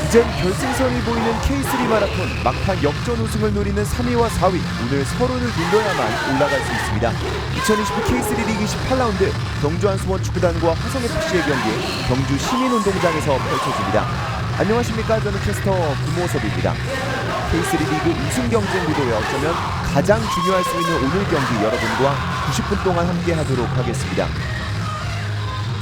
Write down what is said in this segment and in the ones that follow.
이젠 결승선이 보이는 K3 마라톤 막판 역전 우승을 노리는 3위와 4위, 오늘 서로를 눌러야만 올라갈 수 있습니다. 2020 K3 리그 28라운드 경주 한수원 축구단과 화성FC의 경기 경주 시민운동장에서 펼쳐집니다. 안녕하십니까, 저는 캐스터 김호섭입니다. K3 리그 우승 경쟁 구도에 어쩌면 가장 중요할 수 있는 오늘 경기, 여러분과 90분 동안 함께 하도록 하겠습니다.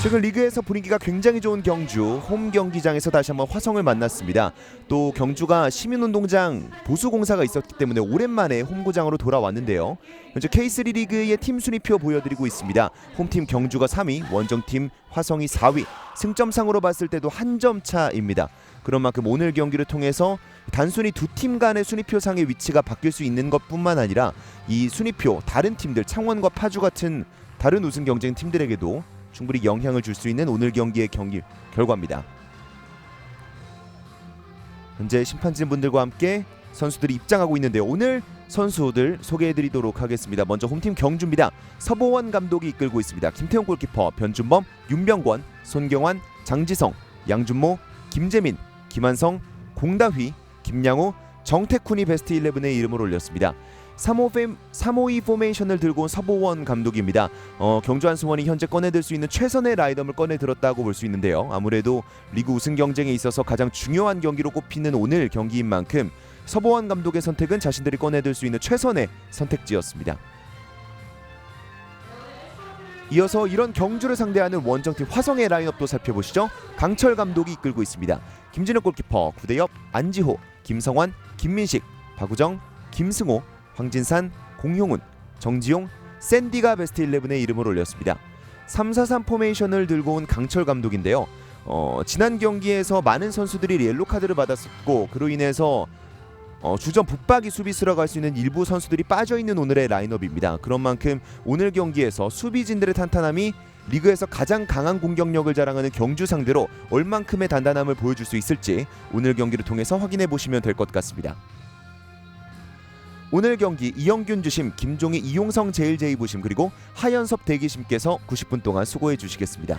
최근 리그에서 분위기가 굉장히 좋은 경주 홈 경기장에서 다시 한번 화성을 만났습니다. 또 경주가 시민운동장 보수공사가 있었기 때문에 오랜만에 홈구장으로 돌아왔는데요. 현재 K3 리그의 팀 순위표 보여드리고 있습니다. 홈팀 경주가 3위, 원정팀 화성이 4위. 승점상으로 봤을 때도 한 점 차입니다. 그런 만큼 오늘 경기를 통해서 단순히 두 팀 간의 순위표상의 위치가 바뀔 수 있는 것뿐만 아니라 이 순위표 다른 팀들, 창원과 파주 같은 다른 우승 경쟁 팀들에게도 충분히 영향을 줄 수 있는 오늘 경기의 경기 결과입니다. 현재 심판진분들과 함께 선수들이 입장하고 있는데요. 오늘 선수들 소개해드리도록 하겠습니다. 먼저 홈팀 경주입니다. 서보원 감독이 이끌고 있습니다. 김태용 골키퍼, 변준범, 윤병권, 손경환, 장지성, 양준모, 김재민, 김한성, 공다휘, 김양호, 정태쿤이 베스트 11에 이름을 올렸습니다. 3-5-2 포메이션을 들고 온 서보원 감독입니다. 경주 한수원이 현재 꺼내들 수 있는 최선의 라인업을 꺼내들었다고 볼 수 있는데요. 아무래도 리그 우승 경쟁에 있어서 가장 중요한 경기로 꼽히는 오늘 경기인 만큼 서보원 감독의 선택은 자신들이 꺼내들 수 있는 최선의 선택지였습니다. 이어서 이런 경주를 상대하는 원정팀 화성의 라인업도 살펴보시죠. 강철 감독이 이끌고 있습니다. 김진욱 골키퍼, 구대엽, 안지호, 김성환, 김민식, 박우정, 김승호, 황진산, 공효훈, 정지용, 샌디가 베스트 11에 이름을 올렸습니다. 3-4-3 포메이션을 들고 온 강철 감독인데요. 지난 경기에서 많은 선수들이 옐로카드를 받았었고 그로 인해서 주전 붙박이 수비수라고 할 수 있는 일부 선수들이 빠져있는 오늘의 라인업입니다. 그런 만큼 오늘 경기에서 수비진들의 탄탄함이 리그에서 가장 강한 공격력을 자랑하는 경주 상대로 얼만큼의 단단함을 보여줄 수 있을지 오늘 경기를 통해서 확인해 보시면 될 것 같습니다. 오늘 경기 이영균 주심, 김종희, 이용성 제일제이 부심, 그리고 하연섭 대기심께서 90분 동안 수고해 주시겠습니다.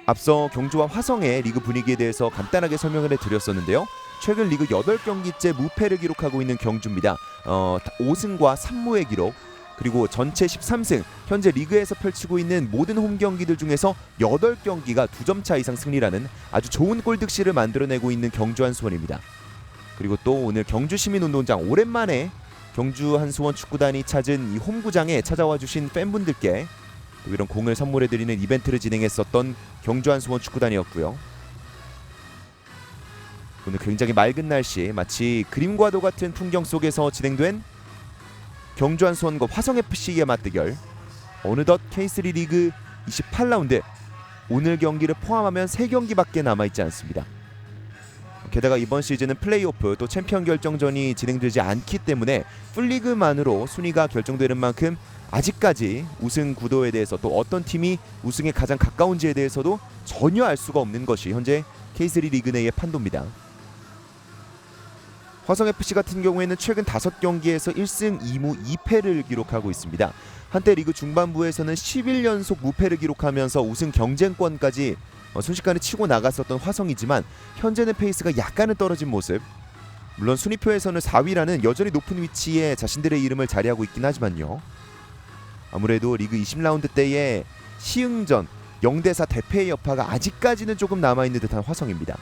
앞서 경주와 화성의 리그 분위기에 대해서 간단하게 설명을 해드렸었는데요. 최근 리그 8경기째 무패를 기록하고 있는 경주입니다. 5승과 3무의 기록, 그리고 전체 13승, 현재 리그에서 펼치고 있는 모든 홈 경기들 중에서 8경기가 2점 차 이상 승리라는 아주 좋은 골득실을 만들어내고 있는 경주 한수원입니다. 그리고 또 오늘 경주 시민운동장, 오랜만에 경주 한수원 축구단이 찾은 이 홈구장에 찾아와 주신 팬분들께 또 이런 공을 선물해드리는 이벤트를 진행했었던 경주 한수원 축구단이었고요. 오늘 굉장히 맑은 날씨, 마치 그림과도 같은 풍경 속에서 진행된 경주 한수원과 화성FC의 맞대결. 어느덧 K3 리그 28라운드 오늘 경기를 포함하면 3경기밖에 남아있지 않습니다. 게다가 이번 시즌은 플레이오프 또 챔피언 결정전이 진행되지 않기 때문에 풀리그만으로 순위가 결정되는 만큼 아직까지 우승 구도에 대해서 또 어떤 팀이 우승에 가장 가까운지에 대해서도 전혀 알 수가 없는 것이 현재 K3 리그 내의 판도입니다. 화성FC 같은 경우에는 최근 5경기에서 1승 2무 2패를 기록하고 있습니다. 한때 리그 중반부에서는 11연속 무패를 기록하면서 우승 경쟁권까지 순식간에 치고 나갔었던 화성이지만 현재는 페이스가 약간은 떨어진 모습. 물론 순위표에서는 4위라는 여전히 높은 위치에 자신들의 이름을 자리하고 있긴 하지만요. 아무래도 리그 20라운드 때의 시흥전 0대4 대패의 여파가 아직까지는 조금 남아있는 듯한 화성입니다.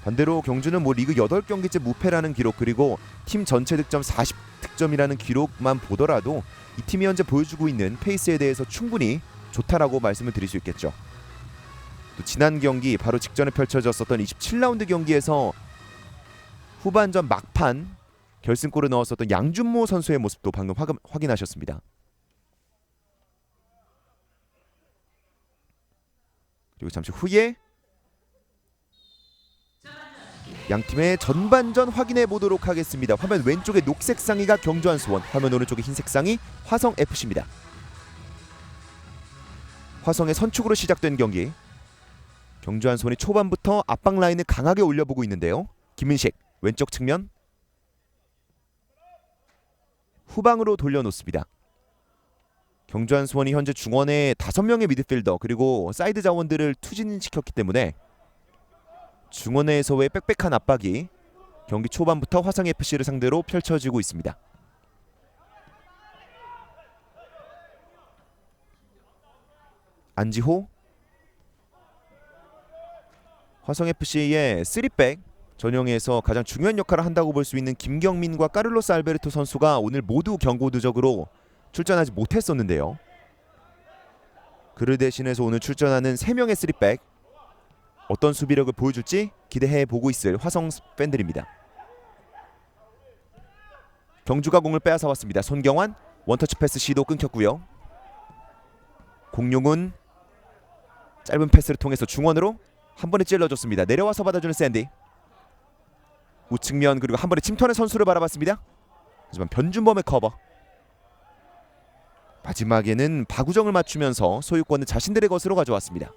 반대로 경주는 리그 8경기째 무패라는 기록, 그리고 팀 전체 득점 40득점이라는 기록만 보더라도 이 팀이 현재 보여주고 있는 페이스에 대해서 충분히 좋다라고 말씀을 드릴 수 있겠죠. 또 지난 경기 바로 직전에 펼쳐졌었던 27라운드 경기에서 후반전 막판 결승골을 넣었었던 양준모 선수의 모습도 방금 확인하셨습니다. 그리고 잠시 후에 양팀의 전반전 확인해 보도록 하겠습니다. 화면 왼쪽에 녹색 상의가 경주 한수원, 화면 오른쪽에 흰색 상의 화성FC입니다. 화성의 선축으로 시작된 경기. 경주 한수원이 초반부터 압박 라인을 강하게 올려보고 있는데요. 김민식 왼쪽 측면 후방으로 돌려놓습니다. 경주한 수원이 현재 중원에 5명의 미드필더 그리고 사이드 자원들을 투진시켰기 때문에 중원에서의 빽빽한 압박이 경기 초반부터 화성FC를 상대로 펼쳐지고 있습니다. 안지호, 화성FC의 3백 전형에서 가장 중요한 역할을 한다고 볼 수 있는 김경민과 카를로스 알베르토 선수가 오늘 모두 경고 누적으로 출전하지 못했었는데요. 그를 대신해서 오늘 출전하는 3명의 3백 어떤 수비력을 보여줄지 기대해보고 있을 화성 팬들입니다. 경주가 공을 빼앗아 왔습니다. 손경환 원터치 패스 시도 끊겼고요. 공룡은 짧은 패스를 통해서 중원으로 한 번에 찔러줬습니다. 내려와서 받아주는 샌디. 우측면 그리고 한 번에 침투하는 선수를 바라봤습니다. 하지만 변준범의 커버. 마지막에는 바구정을 맞추면서 소유권을 자신들의 것으로 가져왔습니다.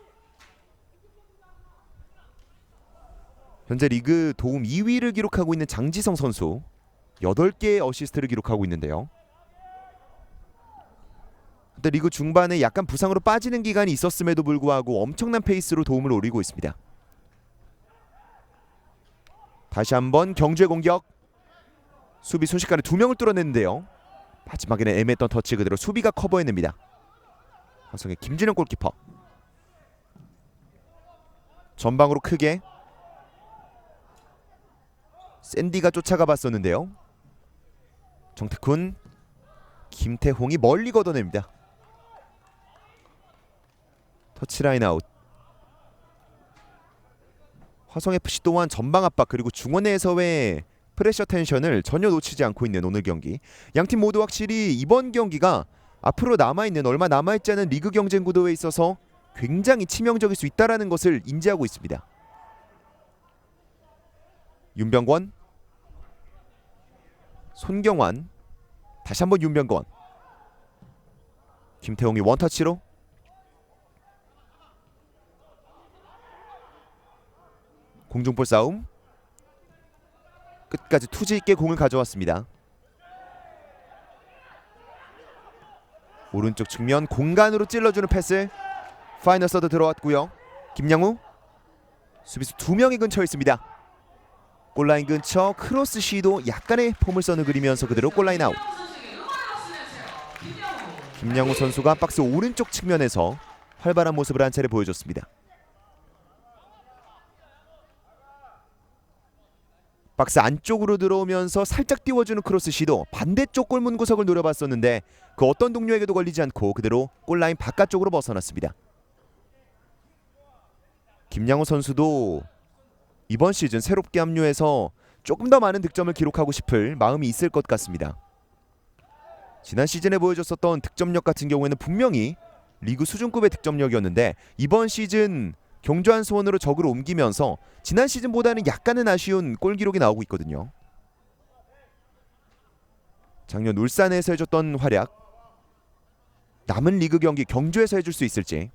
현재 리그 도움 2위를 기록하고 있는 장지성 선수 8개의 어시스트를 기록하고 있는데요. 근데 리그 중반에 약간 부상으로 빠지는 기간이 있었음에도 불구하고 엄청난 페이스로 도움을 올리고 있습니다. 다시 한번 경주의 공격. 수비 순식간에 2명을 뚫어냈는데요. 마지막에는 애매했던 터치 그대로 수비가 커버해냅니다. 화성의 김진영 골키퍼. 전방으로 크게 샌디가 쫓아가 봤었는데요. 정태쿤, 김태홍이 멀리 걷어냅니다. 터치라인 아웃. 화성FC 또한 전방 압박 그리고 중원에서의 프레셔 텐션을 전혀 놓치지 않고 있는 오늘 경기. 양팀 모두 확실히 이번 경기가 앞으로 남아있는 얼마 남아있지 않은 리그 경쟁 구도에 있어서 굉장히 치명적일 수 있다는 것을 인지하고 있습니다. 윤병권, 손경환, 다시 한번 윤병권, 김태홍이 원터치로 공중볼 싸움. 끝까지 투지 있게 공을 가져왔습니다. 오른쪽 측면 공간으로 찔러주는 패스. 파이널 서드 들어왔고요. 김양우 수비수 2명이 근처에 있습니다. 골라인 근처 크로스 시도 약간의 포물선을 그리면서 그대로 골라인 아웃. 김양우 선수가 박스 오른쪽 측면에서 활발한 모습을 한 차례 보여줬습니다. 박스 안쪽으로 들어오면서 살짝 띄워주는 크로스 시도. 반대쪽 골문 구석을 노려봤었는데 그 어떤 동료에게도 걸리지 않고 그대로 골라인 바깥쪽으로 벗어났습니다. 김양호 선수도 이번 시즌 새롭게 합류해서 조금 더 많은 득점을 기록하고 싶을 마음이 있을 것 같습니다. 지난 시즌에 보여줬었던 득점력 같은 경우에는 분명히 리그 수준급의 득점력이었는데 이번 시즌 경주한 수원으로 적으로 옮기면서 지난 시즌보다는 약간은 아쉬운 골 기록이 나오고 있거든요. 작년 울산에서 해줬던 활약 남은 리그 경기 경주에서 해줄 수 있을지.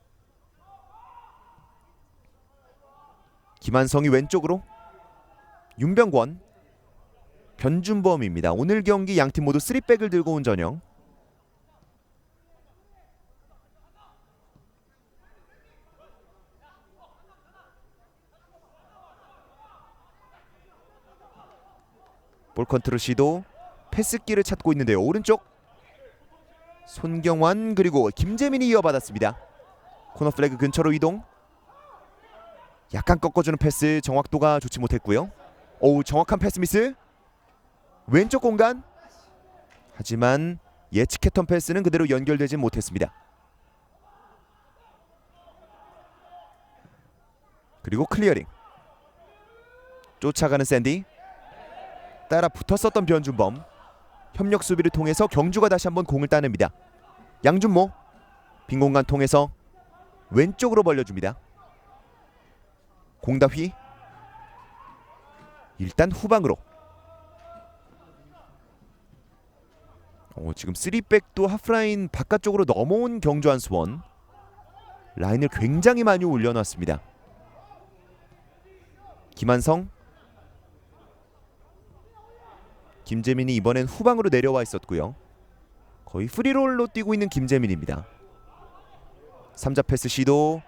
김한성이 왼쪽으로, 윤병권, 변준범입니다. 오늘 경기 양팀 모두 3백을 들고 온 전형. 볼 컨트롤 시도. 패스기를 찾고 있는데요. 오른쪽 손경환 그리고 김재민이 이어받았습니다. 코너 플래그 근처로 이동. 약간 꺾어주는 패스. 정확도가 좋지 못했고요. 오우, 정확한 패스 미스. 왼쪽 공간. 하지만 예측했던 패스는 그대로 연결되지 못했습니다. 그리고 클리어링. 쫓아가는 샌디. 따라 붙었었던 변준범. 협력 수비를 통해서 경주가 다시 한번 공을 따냅니다. 양준모 빈 공간 통해서 왼쪽으로 벌려줍니다. 공다휘 일단 후방으로. 지금 3백도 하프라인 바깥쪽으로 넘어온 경주한 수원. 라인을 굉장히 많이 올려놨습니다. 김한성, 김재민이 이번엔 후방으로 내려와 있었고요. 거의 프리롤로 뛰고 있는 김재민입니다. 3자 패스 시도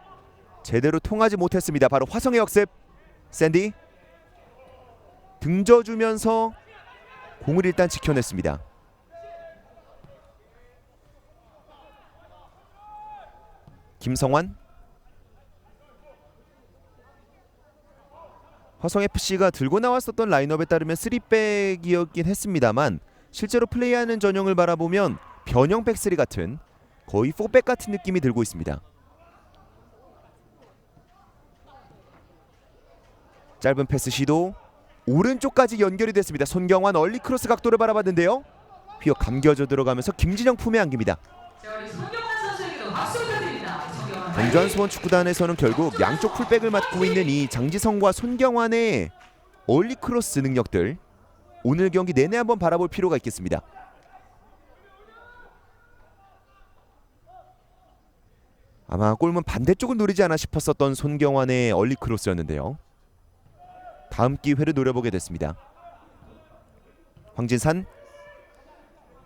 제대로 통하지 못했습니다. 바로 화성의 역습. 샌디 등져주면서 공을 일단 지켜냈습니다. 김성환. 화성FC가 들고 나왔었던 라인업에 따르면 3백이었긴 했습니다만 실제로 플레이하는 전형을 바라보면 변형 백3 같은 거의 4백 같은 느낌이 들고 있습니다. 짧은 패스 시도 오른쪽까지 연결이 됐습니다. 손경환 얼리 크로스 각도를 바라봤는데요. 휘어 감겨져 들어가면서 김진영 품에 안깁니다. 동주한 수원 축구단에서는 결국 양쪽 풀백을 맡고 있는 이 장지성과 손경환의 얼리 크로스 능력들 오늘 경기 내내 한번 바라볼 필요가 있겠습니다. 아마 골문 반대쪽을 노리지 않아 싶었었던 손경환의 얼리 크로스였는데요. 다음 기회를 노려보게 됐습니다. 황진산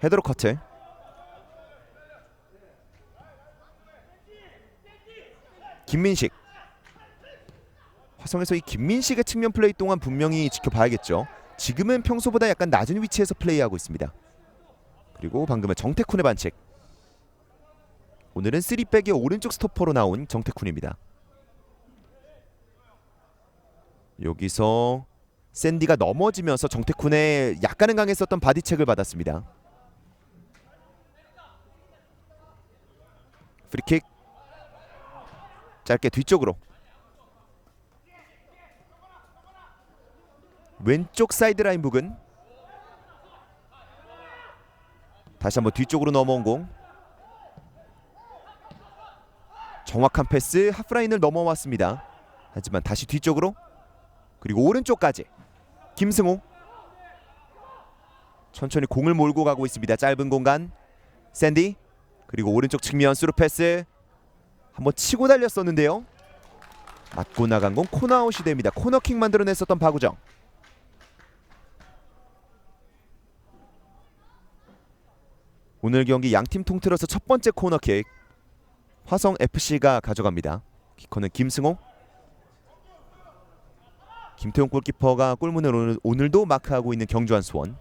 헤더로 커트. 김민식. 화성에서 이 김민식의 측면 플레이 동안 분명히 지켜봐야겠죠. 지금은 평소보다 약간 낮은 위치에서 플레이하고 있습니다. 그리고 방금은 정태쿤의 반칙. 오늘은 3백의 오른쪽 스토퍼로 나온 정태쿤입니다. 여기서 샌디가 넘어지면서 정태쿤의 약간은 강했었던 바디책을 받았습니다. 프리킥. 짧게 뒤쪽으로. 왼쪽 사이드라인 부근. 다시 한번 뒤쪽으로 넘어온 공. 정확한 패스. 하프라인을 넘어왔습니다. 하지만 다시 뒤쪽으로. 그리고 오른쪽까지. 김승호. 천천히 공을 몰고 가고 있습니다. 짧은 공간. 샌디. 그리고 오른쪽 측면 스루 패스. 한번 치고 달렸었는데요. 맞고 나간 공 코너아웃이 됩니다. 코너킥 만들어냈었던 박우정. 오늘 경기 양팀 통틀어서 첫 번째 코너킥 화성FC가 가져갑니다. 키커는 김승호. 김태용 골키퍼가 골문을 오늘도 마크하고 있는 경주한 수원.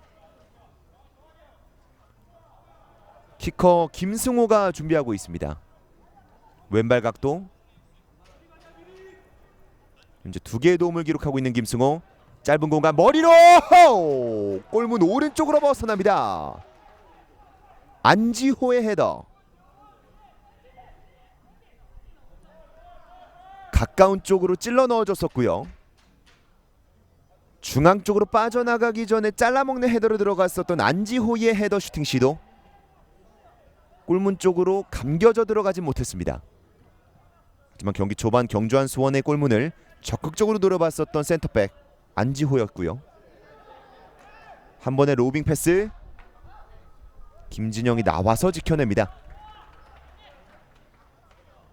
키커 김승호가 준비하고 있습니다. 왼발 각도. 현재 2개의 도움을 기록하고 있는 김승호. 짧은 공간 머리로 골문 오른쪽으로 벗어납니다. 안지호의 헤더. 가까운 쪽으로 찔러 넣어줬었고요. 중앙 쪽으로 빠져나가기 전에 잘라먹는 헤더로 들어갔었던 안지호의 헤더 슈팅 시도. 골문 쪽으로 감겨져 들어가진 못했습니다. 하지만 경기 초반 경주한 수원의 골문을 적극적으로 노려봤었던 센터백 안지호였고요. 한 번의 로빙 패스. 김진영이 나와서 지켜냅니다.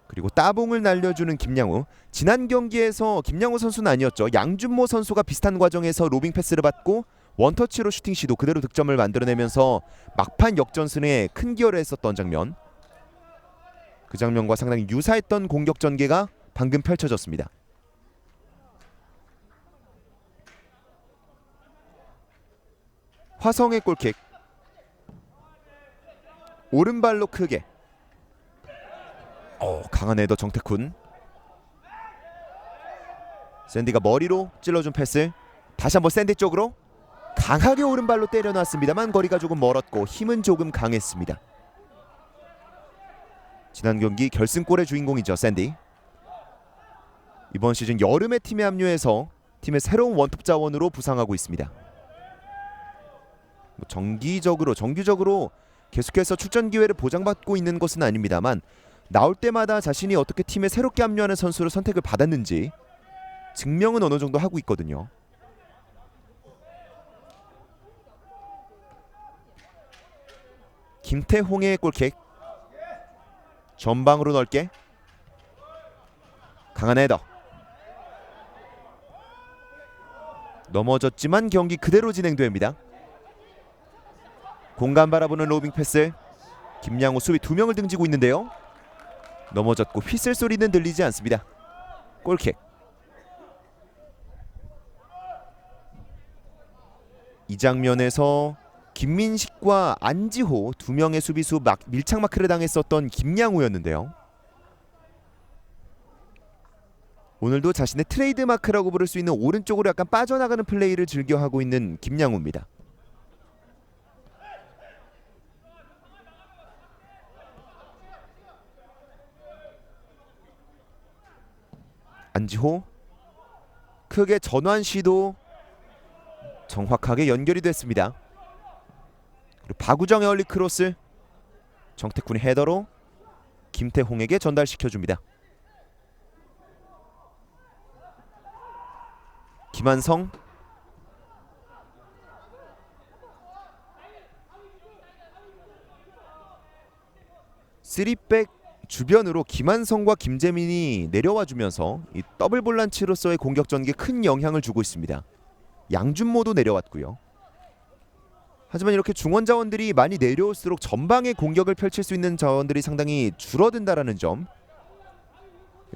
그리고 따봉을 날려주는 김양우. 지난 경기에서 김양우 선수는 아니었죠. 양준모 선수가 비슷한 과정에서 로빙 패스를 받고 원터치로 슈팅 시도 그대로 득점을 만들어내면서 막판 역전승에 큰 기여를 했었던 장면. 그 장면과 상당히 유사했던 공격 전개가 방금 펼쳐졌습니다. 화성의 골킥. 오른발로 크게. 강한 헤더 정태쿤. 샌디가 머리로 찔러준 패스. 다시 한번 샌디 쪽으로 강하게 오른발로 때려놨습니다만 거리가 조금 멀었고 힘은 조금 강했습니다. 지난 경기 결승골의 주인공이죠. 샌디. 이번 시즌 여름에 팀에 합류해서 팀의 새로운 원톱 자원으로 부상하고 있습니다. 정기적으로 계속해서 출전 기회를 보장받고 있는 것은 아닙니다만 나올 때마다 자신이 어떻게 팀에 새롭게 합류하는 선수를 선택을 받았는지 증명은 어느 정도 하고 있거든요. 김태홍의 골킥. 전방으로 넓게. 강한 헤더. 넘어졌지만 경기 그대로 진행됩니다. 공간 바라보는 로빙 패스. 김양호 수비 2명을 등지고 있는데요. 넘어졌고 휘슬 소리는 들리지 않습니다. 골킥. 이 장면에서 김민식과 안지호 2명의 수비수 밀착 마크를 당했었던 김양호였는데요. 오늘도 자신의 트레이드 마크라고 부를 수 있는 오른쪽으로 약간 빠져나가는 플레이를 즐겨하고 있는 김양호입니다. 안지호 크게 전환 시도 정확하게 연결이 됐습니다. 그리고 박우정의 얼리 크로스 정태쿤이 헤더로 김태홍에게 전달시켜줍니다. 김한성 쓰리백 주변으로 김한성과 김재민이 내려와주면서 이 더블 볼란치로서의 공격 전개에 큰 영향을 주고 있습니다. 양준모도 내려왔고요. 하지만 이렇게 중원 자원들이 많이 내려올수록 전방에 공격을 펼칠 수 있는 자원들이 상당히 줄어든다라는 점,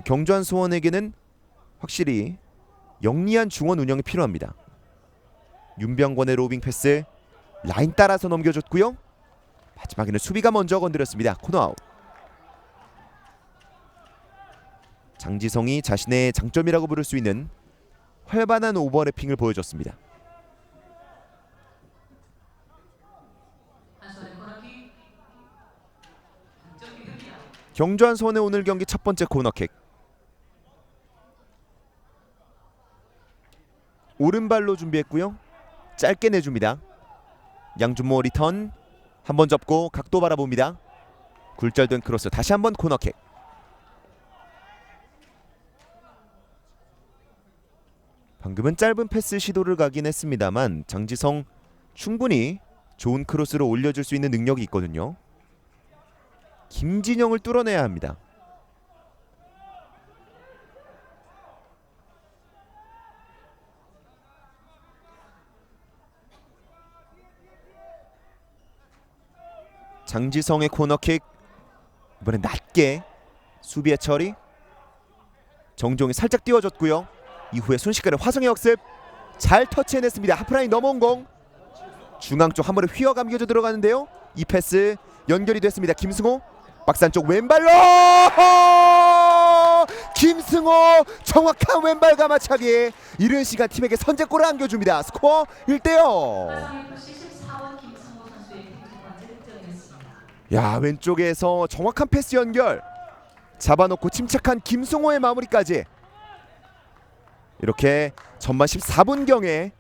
경주한 수원에게는 확실히 영리한 중원 운영이 필요합니다. 윤병권의 로빙 패스 라인 따라서 넘겨줬고요. 마지막에는 수비가 먼저 건드렸습니다. 코너아웃. 장지성이 자신의 장점이라고 부를 수 있는 활발한 오버래핑을 보여줬습니다. 경주한 수원의 오늘 경기 첫 번째 코너킥. 오른발로 준비했고요. 짧게 내줍니다. 양준모 리턴 한번 접고 각도 바라봅니다. 굴절된 크로스 다시 한번 코너킥. 방금은 짧은 패스 시도를 가긴 했습니다만 장지성 충분히 좋은 크로스로 올려줄 수 있는 능력이 있거든요. 김진영을 뚫어내야 합니다. 장지성의 코너킥 이번엔 낮게 수비의 처리. 정종이 살짝 띄워줬고요. 이후에 순식간에 화성의 역습 잘 터치해냈습니다. 하프라인 넘어온 공 중앙 쪽 한 번에 휘어감겨져 들어가는데요. 이 패스 연결이 됐습니다. 김승호 박스 안쪽 왼발로 김승호 정확한 왼발 가마차기 이른 시간 팀에게 선제골을 안겨줍니다. 스코어 1대0. 야, 왼쪽에서 정확한 패스 연결 잡아놓고 침착한 김승호의 마무리까지. 이렇게 전반 14분경에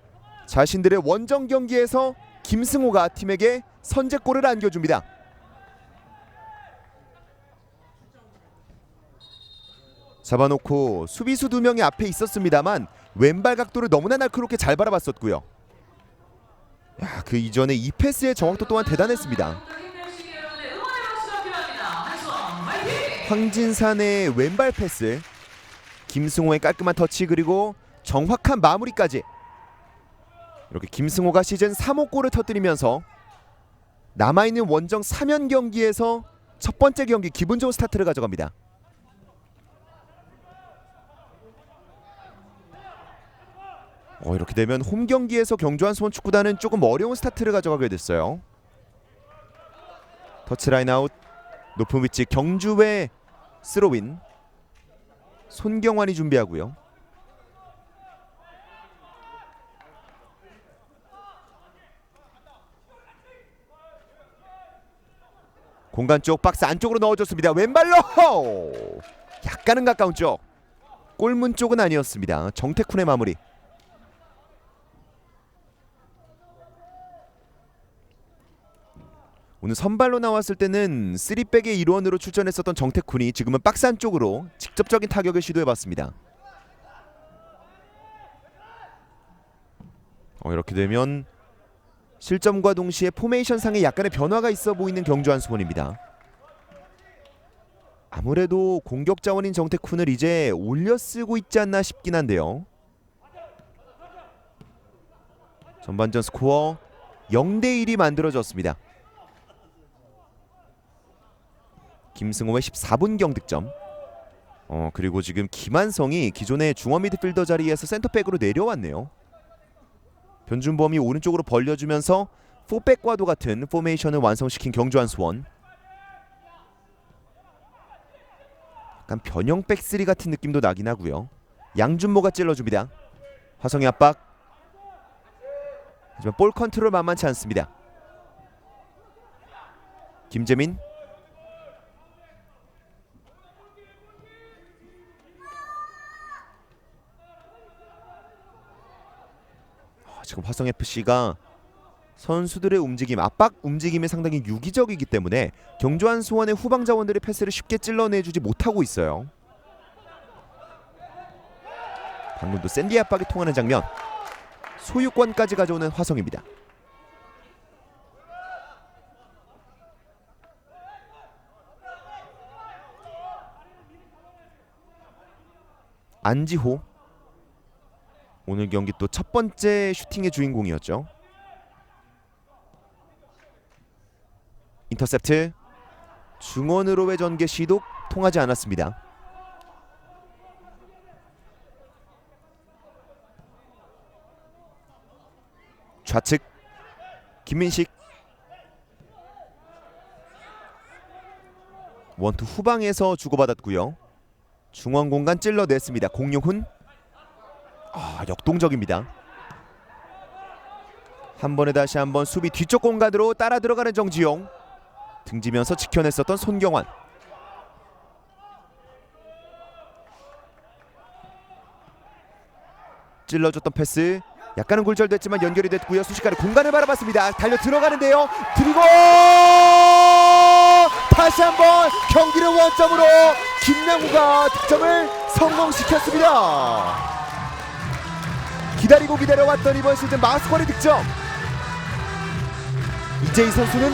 자신들의 원정 경기에서 김승호가 팀에게 선제골을 안겨줍니다. 잡아놓고 수비수 2명이 앞에 있었습니다만 왼발 각도를 너무나 날카롭게 잘 바라봤었고요. 야, 그 이전에 이 패스의 정확도 또한 대단했습니다. 황진산의 왼발 패스, 김승호의 깔끔한 터치 그리고 정확한 마무리까지. 이렇게 김승호가 시즌 3호 골을 터뜨리면서 남아있는 원정 3연 경기에서 첫 번째 경기 기분 좋은 스타트를 가져갑니다. 이렇게 되면 홈 경기에서 경주한 수원 축구단은 조금 어려운 스타트를 가져가게 됐어요. 터치라인 아웃. 높은 위치 경주의 스로윈. 손경환이 준비하고요. 공간 쪽 박스 안쪽으로 넣어줬습니다. 왼발로 약간은 가까운 쪽. 골문 쪽은 아니었습니다. 정태쿤의 마무리. 오늘 선발로 나왔을 때는 3백의 일원으로 출전했었던 정태쿤이 지금은 박스 안쪽으로 직접적인 타격을 시도해봤습니다. 이렇게 되면 실점과 동시에 포메이션상에 약간의 변화가 있어 보이는 경주한 수원입니다. 아무래도 공격 자원인 정태쿤을 이제 올려쓰고 있지 않나 싶긴 한데요. 전반전 스코어 0대1이 만들어졌습니다. 김승호의 14분경 득점. 그리고 지금 김한성이 기존의 중원 미드필더 자리에서 센터백으로 내려왔네요. 변준범이 오른쪽으로 벌려주면서 4백과도 같은 포메이션을 완성시킨 경주한 수원. 약간 변형 백3 같은 느낌도 나긴 하고요. 양준모가 찔러줍니다. 화성의 압박. 하지만 볼 컨트롤 만만치 않습니다. 김재민. 지금 화성FC가 선수들의 움직임, 압박 움직임이 상당히 유기적이기 때문에 경주한 수원의 후방 자원들의 패스를 쉽게 찔러내주지 못하고 있어요. 방금도 샌디 압박이 통하는 장면. 소유권까지 가져오는 화성입니다. 안지호. 오늘 경기 또 첫 번째 슈팅의 주인공이었죠. 인터셉트. 중원으로의 전개 시도 통하지 않았습니다. 좌측 김민식. 원투 후방에서 주고받았고요. 중원 공간 찔러냈습니다. 공룡훈. 역동적입니다. 한 번에 다시 한번 수비 뒤쪽 공간으로 따라 들어가는 정지용. 등지면서 지켜냈었던 손경환. 찔러줬던 패스. 약간은 굴절됐지만 연결이 됐고요. 순식간에 공간을 바라봤습니다. 달려 들어가는데요. 그리고 다시 한번 경기를 원점으로 김양우가 득점을 성공시켰습니다. 기다리고 기다려왔던 이번 시즌 마스권의 득점. 이재희 선수는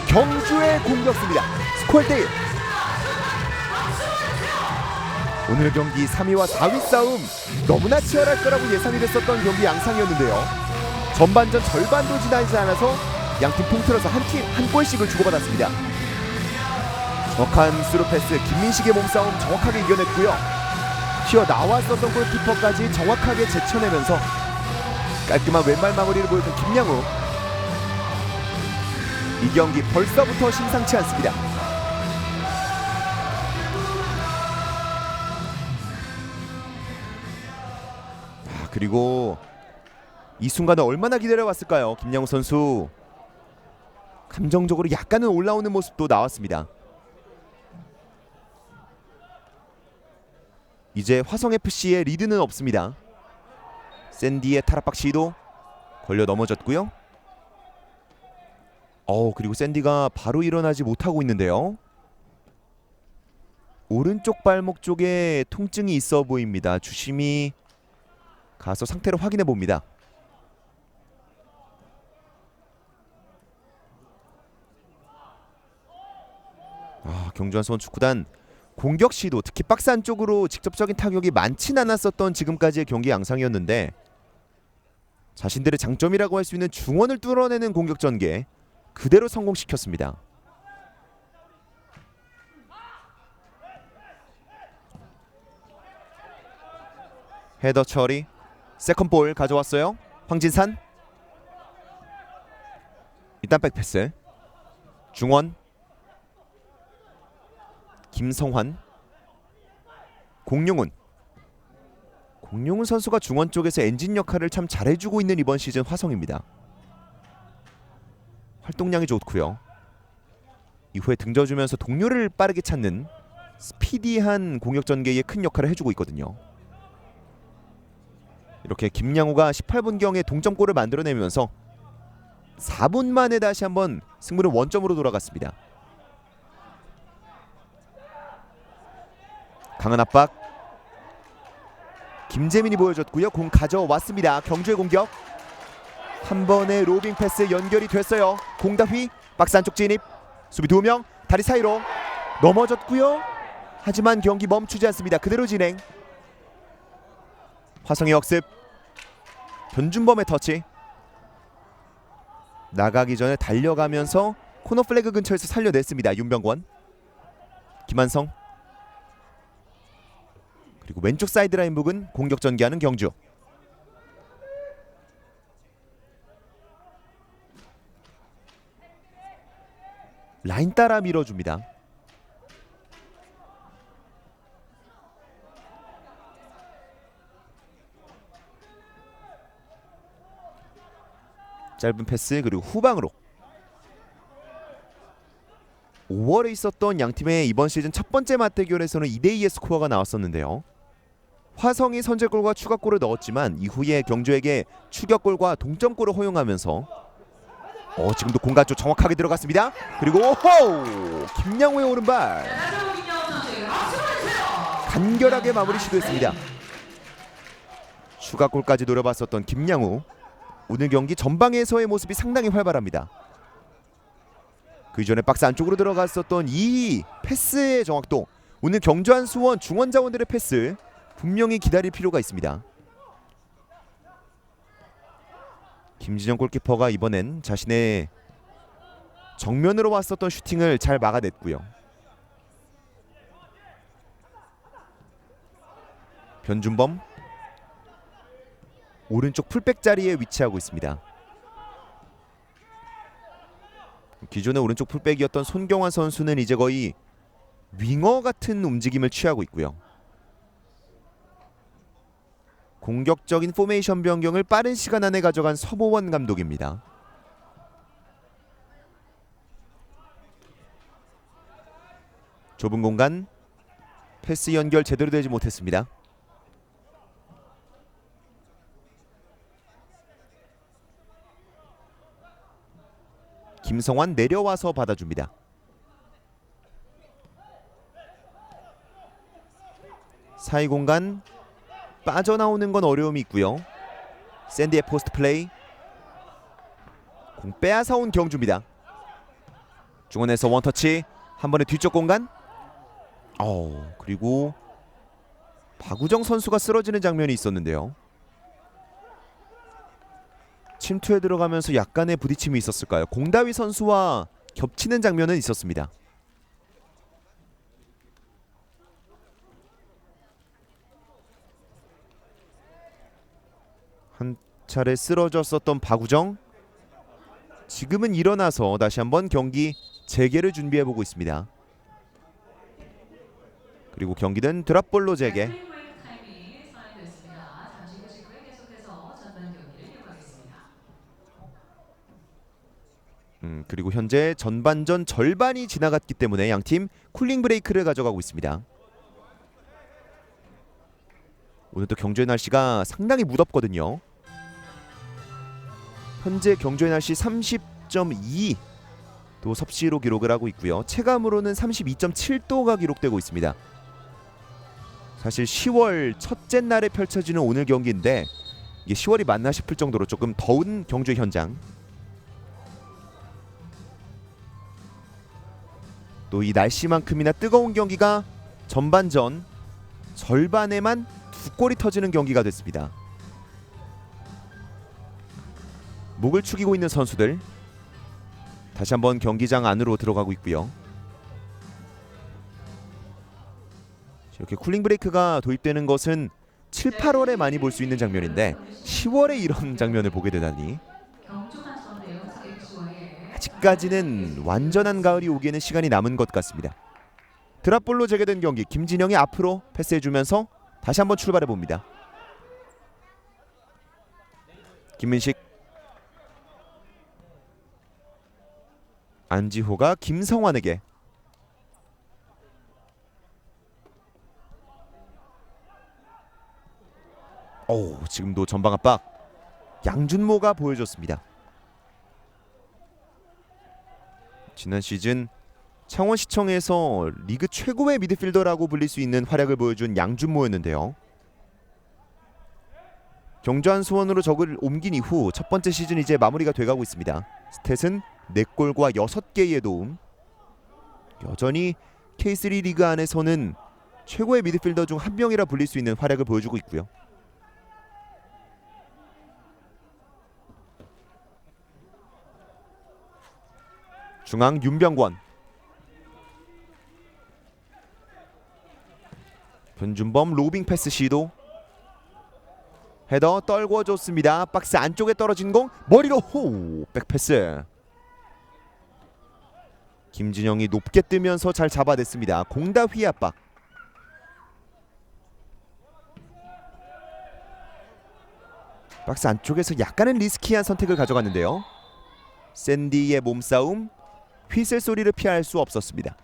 경주의 공격수입니다. 스코어 1대1. 오늘 경기 3위와 4위 싸움 너무나 치열할 거라고 예상이 됐었던 경기 양상이었는데요. 전반전 절반도 지나지 않아서 양팀 통틀어서 한 팀 한 골씩을 주고받았습니다. 정확한 스루 패스, 김민식의 몸싸움 정확하게 이겨냈고요. 튀어나왔었던 골키퍼까지 정확하게 제쳐내면서 깔끔한 왼발 마무리를 보여준 김양우. 이 경기 벌써부터 심상치 않습니다. 그리고 이 순간을 얼마나 기다려왔을까요? 김양우 선수. 감정적으로 약간은 올라오는 모습도 나왔습니다. 이제 화성FC의 리드는 없습니다. 샌디의 탈압박 시도 걸려 넘어졌고요. 그리고 샌디가 바로 일어나지 못하고 있는데요. 오른쪽 발목 쪽에 통증이 있어 보입니다. 주심이 가서 상태를 확인해 봅니다. 경주한 수원 축구단 공격 시도, 특히 박스 안쪽으로 직접적인 타격이 많진 않았었던 지금까지의 경기 양상이었는데 자신들의 장점이라고 할 수 있는 중원을 뚫어내는 공격 전개 그대로 성공시켰습니다. 헤더 처리. 세컨볼 가져왔어요. 황진산. 일단 백패스. 중원. 김성환. 공룡훈. 공룡훈 선수가 중원 쪽에서 엔진 역할을 참 잘해주고 있는 이번 시즌 화성입니다. 활동량이 좋고요. 이후에 등져주면서 동료를 빠르게 찾는 스피디한 공격 전개에 큰 역할을 해주고 있거든요. 이렇게 김양우가 18분경에 동점골을 만들어내면서 4분 만에 다시 한번 승부는 원점으로 돌아갔습니다. 강한 압박. 김재민이 보여줬고요. 공 가져왔습니다. 경주의 공격. 한 번의 로빙 패스 연결이 됐어요. 공다휘 박스 안쪽 진입. 수비 2명 다리 사이로 넘어졌고요. 하지만 경기 멈추지 않습니다. 그대로 진행. 화성의 역습. 변준범의 터치. 나가기 전에 달려가면서 코너 플래그 근처에서 살려냈습니다. 윤병권. 김한성. 그리고 왼쪽 사이드라인 부근 공격 전개하는 경주. 라인 따라 밀어줍니다. 짧은 패스 그리고 후방으로. 5월에 있었던 양팀의 이번 시즌 첫 번째 맞대결에서는 2대2의 스코어가 나왔었는데요. 화성이 선제골과 추가골을 넣었지만 이후에 경주에게 추격골과 동점골을 허용하면서 지금도 공간 쪽 정확하게 들어갔습니다. 그리고 오호! 김양우의 오른발 간결하게 마무리 시도했습니다. 추가골까지 노려봤었던 김양우. 오늘 경기 전방에서의 모습이 상당히 활발합니다. 그 이전에 박스 안쪽으로 들어갔었던 이 패스의 정확도. 오늘 경주한 수원 중원 자원들의 패스 분명히 기다릴 필요가 있습니다. 김진영 골키퍼가 이번엔 자신의 정면으로 왔었던 슈팅을 잘 막아냈고요. 변준범 오른쪽 풀백 자리에 위치하고 있습니다. 기존의 오른쪽 풀백이었던 손경환 선수는 이제 거의 윙어 같은 움직임을 취하고 있고요. 공격적인 포메이션 변경을 빠른 시간 안에 가져간 서보원 감독입니다. 좁은 공간 패스 연결 제대로 되지 못했습니다. 김성환 내려와서 받아줍니다. 사이 공간 빠져나오는 건 어려움이 있고요. 샌디의 포스트 플레이. 공 빼앗아온 경주입니다. 중원에서 원터치. 한 번에 뒤쪽 공간. 그리고 박우정 선수가 쓰러지는 장면이 있었는데요. 침투에 들어가면서 약간의 부딪힘이 있었을까요? 공다위 선수와 겹치는 장면은 있었습니다. 한 차례 쓰러졌었던 박우정. 지금은 일어나서 다시 한번 경기 재개를 준비해보고 있습니다. 그리고 경기는 드랍볼로 재개. 그리고 현재 전반전 절반이 지나갔기 때문에 양팀 쿨링 브레이크를 가져가고 있습니다. 오늘도 경주의 날씨가 상당히 무덥거든요. 현재 경주의 날씨 30.2도 섭씨로 기록을 하고 있고요. 체감으로는 32.7도가 기록되고 있습니다. 사실 10월 첫째 날에 펼쳐지는 오늘 경기인데 이게 10월이 맞나 싶을 정도로 조금 더운 경주 현장. 또 이 날씨만큼이나 뜨거운 경기가 전반전 절반에만 2골이 터지는 경기가 됐습니다. 목을 축이고 있는 선수들 다시 한번 경기장 안으로 들어가고 있고요. 이렇게 쿨링 브레이크가 도입되는 것은 7, 8월에 많이 볼 수 있는 장면인데 10월에 이런 장면을 보게 되다니 아직까지는 완전한 가을이 오기에는 시간이 남은 것 같습니다. 드랍볼로 재개된 경기. 김진영이 앞으로 패스해주면서 다시 한번 출발해봅니다. 김민식. 안지호가 김성환에게. 지금도 전방 압박. 양준모가 보여줬습니다. 지난 시즌 창원시청에서 리그 최고의 미드필더라고 불릴 수 있는 활약을 보여준 양준모였는데요. 경주한 수원으로 적을 옮긴 이후 첫 번째 시즌 이제 마무리가 돼가고 있습니다. 스탯은 4골과 6개의 도움. 여전히 K3 리그 안에서는 최고의 미드필더 중 한 명이라 불릴 수 있는 활약을 보여주고 있고요. 중앙 윤병권. 변준범 로빙 패스 시도. 헤더 떨궈줬습니다. 박스 안쪽에 떨어진 공 머리로 호 백패스. 김진영이 높게 뜨면서 잘 잡아냈습니다. 공다 휘 압박. 박스 안쪽에서 약간은 리스키한 선택을 가져갔는데요. 샌디의 몸싸움, 휘슬 소리를 피할 수 없었습니다.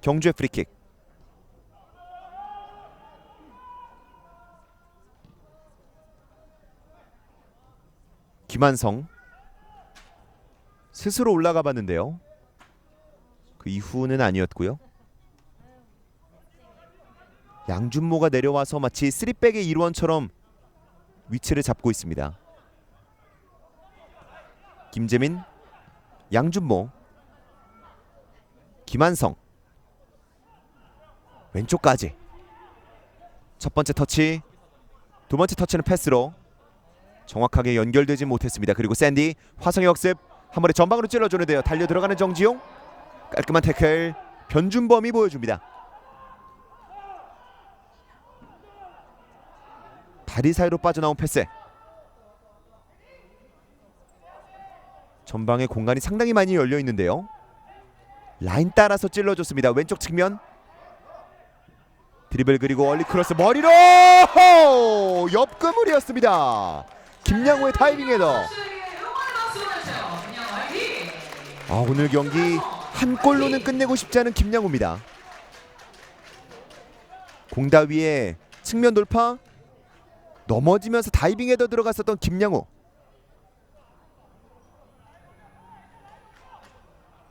경주의 프리킥. 김한성 스스로 올라가 봤는데요. 그 이후는 아니었고요. 양준모가 내려와서 마치 3백의 일원처럼 위치를 잡고 있습니다. 김재민, 양준모, 김한성. 왼쪽까지. 첫 번째 터치, 두 번째 터치는 패스로 정확하게 연결되지 못했습니다. 그리고 샌디, 화성의 역습. 한 번에 전방으로 찔러주는데요. 달려 들어가는 정지용. 깔끔한 태클. 변준범이 보여줍니다. 다리 사이로 빠져나온 패스. 전방에 공간이 상당히 많이 열려 있는데요. 라인 따라서 찔러줬습니다. 왼쪽 측면. 드리블 그리고 얼리 크로스 머리로 옆그물이었습니다. 김양호의 타이밍 헤더. 오늘 경기 한 골로는 끝내고 싶지 않은 김양호입니다. 공다위에 측면 돌파. 넘어지면서 다이빙 헤더 들어갔었던 김양호.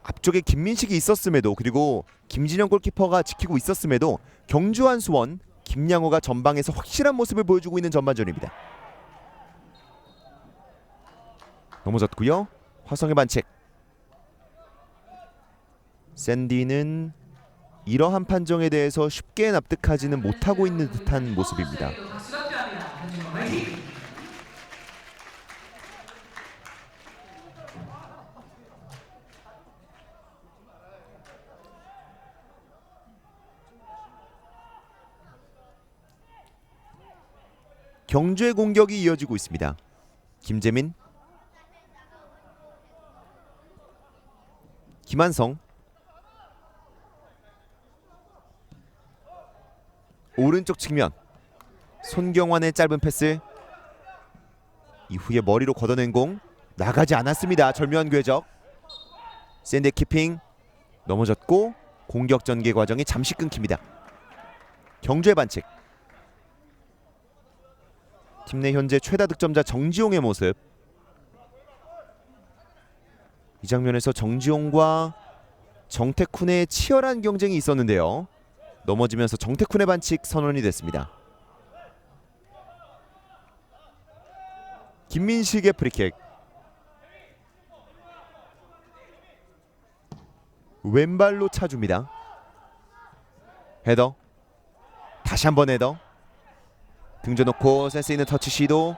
앞쪽에 김민식이 있었음에도, 그리고 김진영 골키퍼가 지키고 있었음에도 경주 한수원 김양호가 전방에서 확실한 모습을 보여주고 있는 전반전입니다. 넘어졌고요. 화성의 반칙. 샌디는 이러한 판정에 대해서 쉽게 납득하지는 못하고 있는 듯한 모습입니다. 경주의 공격이 이어지고 있습니다. 김재민, 김한성, 오른쪽 측면 손경환의 짧은 패스. 이후에 머리로 걷어낸 공 나가지 않았습니다. 절묘한 궤적. 샌디 키핑. 넘어졌고 공격 전개 과정이 잠시 끊깁니다. 경주의 반칙. 팀 내 현재 최다 득점자 정지용의 모습. 이 장면에서 정지용과 정태쿤의 치열한 경쟁이 있었는데요. 넘어지면서 정태쿤의 반칙 선언이 됐습니다. 김민식의 프리킥. 왼발로 차줍니다. 헤더. 다시 한번 헤더. 등져놓고 센스 있는 터치 시도.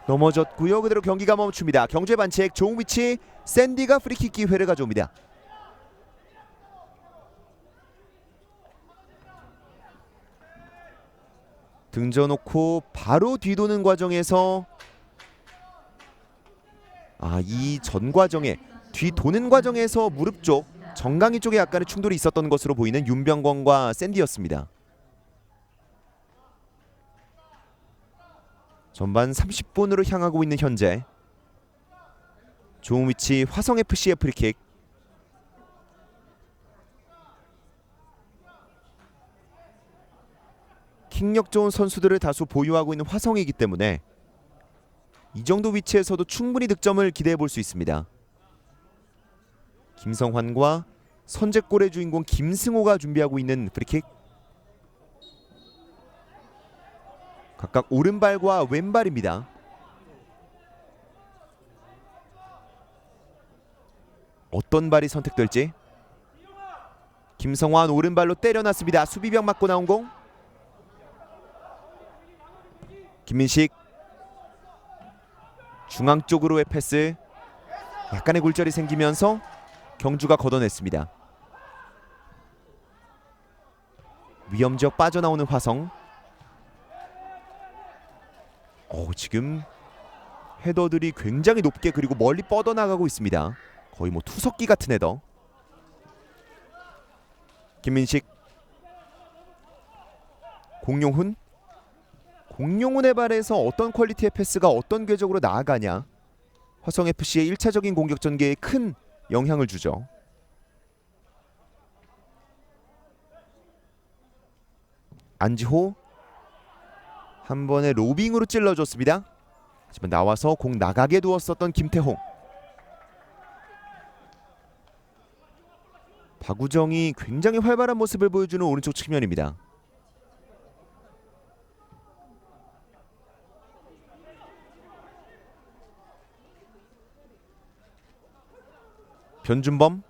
넘어졌고요. 그대로 경기가 멈춥니다. 경주의 반칙. 좋은 위치. 샌디가 프리킥 기회를 가져옵니다. 등져놓고 바로 뒤도는 과정에서 이 전 과정에 뒤도는 과정에서 무릎 쪽 정강이 쪽에 약간의 충돌이 있었던 것으로 보이는 윤병건과 샌디였습니다. 전반 30분으로 향하고 있는 현재. 좋은 위치 화성FC의 프리킥. 킥력 좋은 선수들을 다수 보유하고 있는 화성이기 때문에 이 정도 위치에서도 충분히 득점을 기대해 볼 수 있습니다. 김성환과 선제골의 주인공 김승호가 준비하고 있는 프리킥. 각각 오른발과 왼발입니다. 어떤 발이 선택될지. 김성환 오른발로 때려놨습니다. 수비병 맞고 나온 공. 김민식 중앙 쪽으로의 패스. 약간의 굴절이 생기면서 경주가 걷어냈습니다. 위험지역 빠져나오는 화성. 지금 헤더들이 굉장히 높게 그리고 멀리 뻗어나가고 있습니다. 거의 뭐 투석기 같은 헤더. 김민식, 공룡훈. 공룡훈의 발에서 어떤 퀄리티의 패스가 어떤 궤적으로 나아가냐, 화성FC의 1차적인 공격 전개에 큰 영향을 주죠. 안지호 한 번에 로빙으로 찔러줬습니다. 하지만 나와서 공 나가게 두었었던 김태홍. 박우정이 굉장히 활발한 모습을 보여주는 오른쪽 측면입니다. 변준범,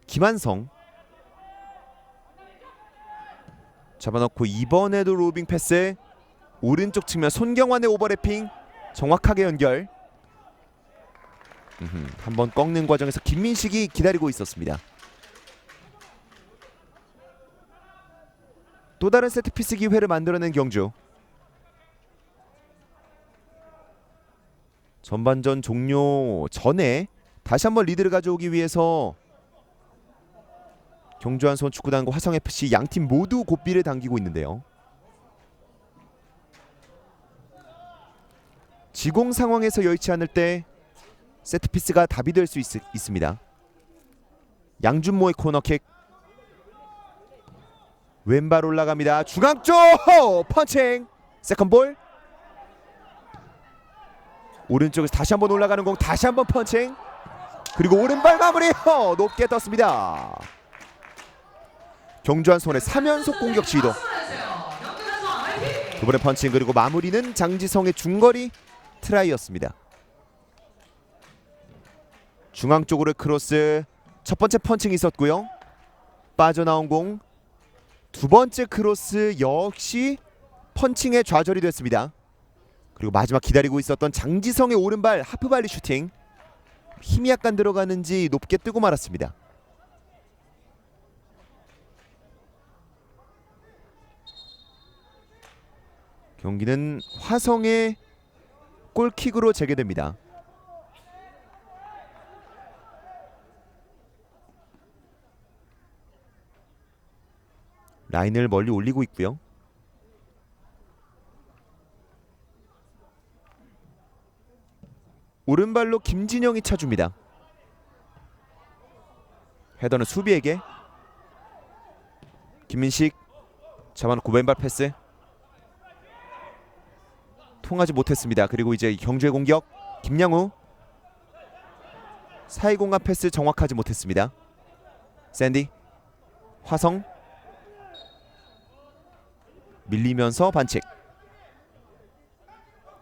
김한성 잡아넣고 이번에도 로빙 패스. 오른쪽 측면 손경환의 오버래핑 정확하게 연결. 한번 꺾는 과정에서 김민식이 기다리고 있었습니다. 또 다른 세트피스 기회를 만들어낸 경주. 전반전 종료 전에 다시 한번 리드를 가져오기 위해서 경주 한수원 축구단과 화성FC 양팀 모두 고삐를 당기고 있는데요. 지공 상황에서 여의치 않을 때 세트피스가 답이 될 수 있습니다. 양준모의 코너킥. 왼발 올라갑니다. 중앙 쪽 펀칭. 세컨볼. 오른쪽에서 다시 한번 올라가는 공, 다시 한번 펀칭. 그리고 오른발 마무리. 높게 떴습니다. 경주 한수원의 3연속 공격 시도. 두 번의 펀칭 그리고 마무리는 장지성의 중거리 트라이였습니다. 중앙 쪽으로 크로스. 첫 번째 펀칭이 있었고요. 빠져나온 공. 두 번째 크로스 역시 펀칭에 좌절이 됐습니다. 그리고 마지막 기다리고 있었던 장지성의 오른발 하프발리 슈팅. 힘이 약간 들어가는지 높게 뜨고 말았습니다. 경기는 화성의 골킥으로 재개됩니다. 라인을 멀리 올리고 있고요. 오른발로 김진영이 차줍니다. 헤더는 수비에게. 김민식 잡아놓고 왼발 패스. 통하지 못했습니다. 그리고 이제 경주의 공격. 김양우 사이 공간 패스 정확하지 못했습니다. 샌디, 화성 밀리면서 반칙.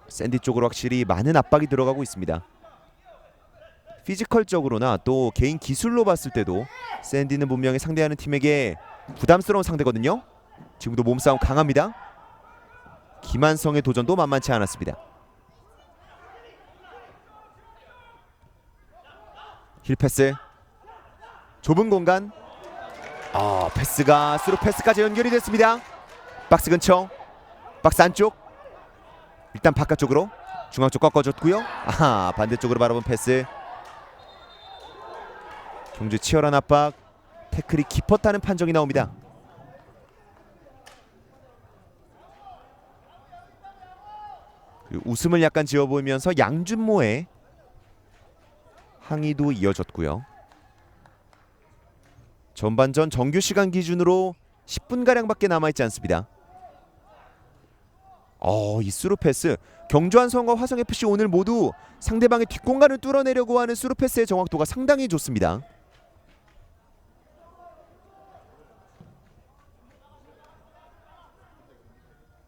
샌디 쪽으로 확실히 많은 압박이 들어가고 있습니다. 피지컬적으로나 또 개인 기술로 봤을 때도 샌디는 분명히 상대하는 팀에게 부담스러운 상대거든요. 지금도 몸싸움 강합니다. 김한성의 도전도 만만치 않았습니다. 힐패스. 좁은 공간. 패스가 스루 패스까지 연결이 됐습니다. 박스 근처. 박스 안쪽. 일단 바깥쪽으로. 중앙 쪽 꺾어줬고요. 반대쪽으로 바라본 패스. 경주 치열한 압박. 태클이 깊었다는 판정이 나옵니다. 그리고 웃음을 약간 지어 보이면서 양준모의 항의도 이어졌고요. 전반전 정규 시간 기준으로 10분가량밖에 남아있지 않습니다. 이 스루 패스. 경주 한수원과 화성FC 오늘 모두 상대방의 뒷공간을 뚫어내려고 하는 스루 패스의 정확도가 상당히 좋습니다.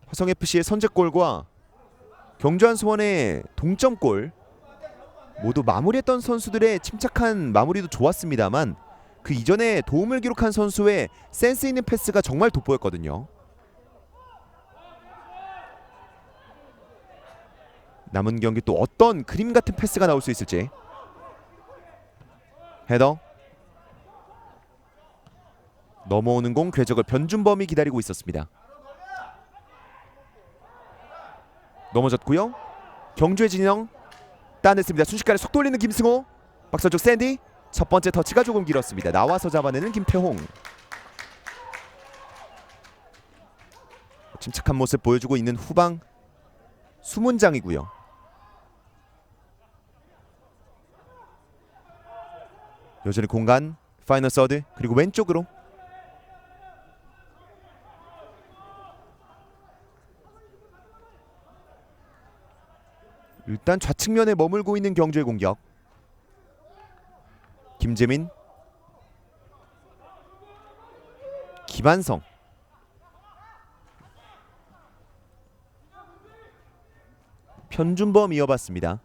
화성FC의 선제골과 경주 한수원의 동점골 모두 마무리했던 선수들의 침착한 마무리도 좋았습니다만 그 이전에 도움을 기록한 선수의 센스 있는 패스가 정말 돋보였거든요. 남은 경기 또 어떤 그림 같은 패스가 나올 수 있을지. 헤더. 넘어오는 공 궤적을 변준범이 기다리고 있었습니다. 넘어졌고요. 경주의 진영 따냈습니다. 순식간에 속 돌리는 김승호. 박서 쪽 샌디. 첫 번째 터치가 조금 길었습니다. 나와서 잡아내는 김태홍. 침착한 모습 보여주고 있는 후방 수문장이고요. 여전히 공간 파이널 서드 그리고 왼쪽으로 일단 좌측면에 머물고 있는 경주의 공격. 김재민, 김한성, 변준범 이어봤습니다.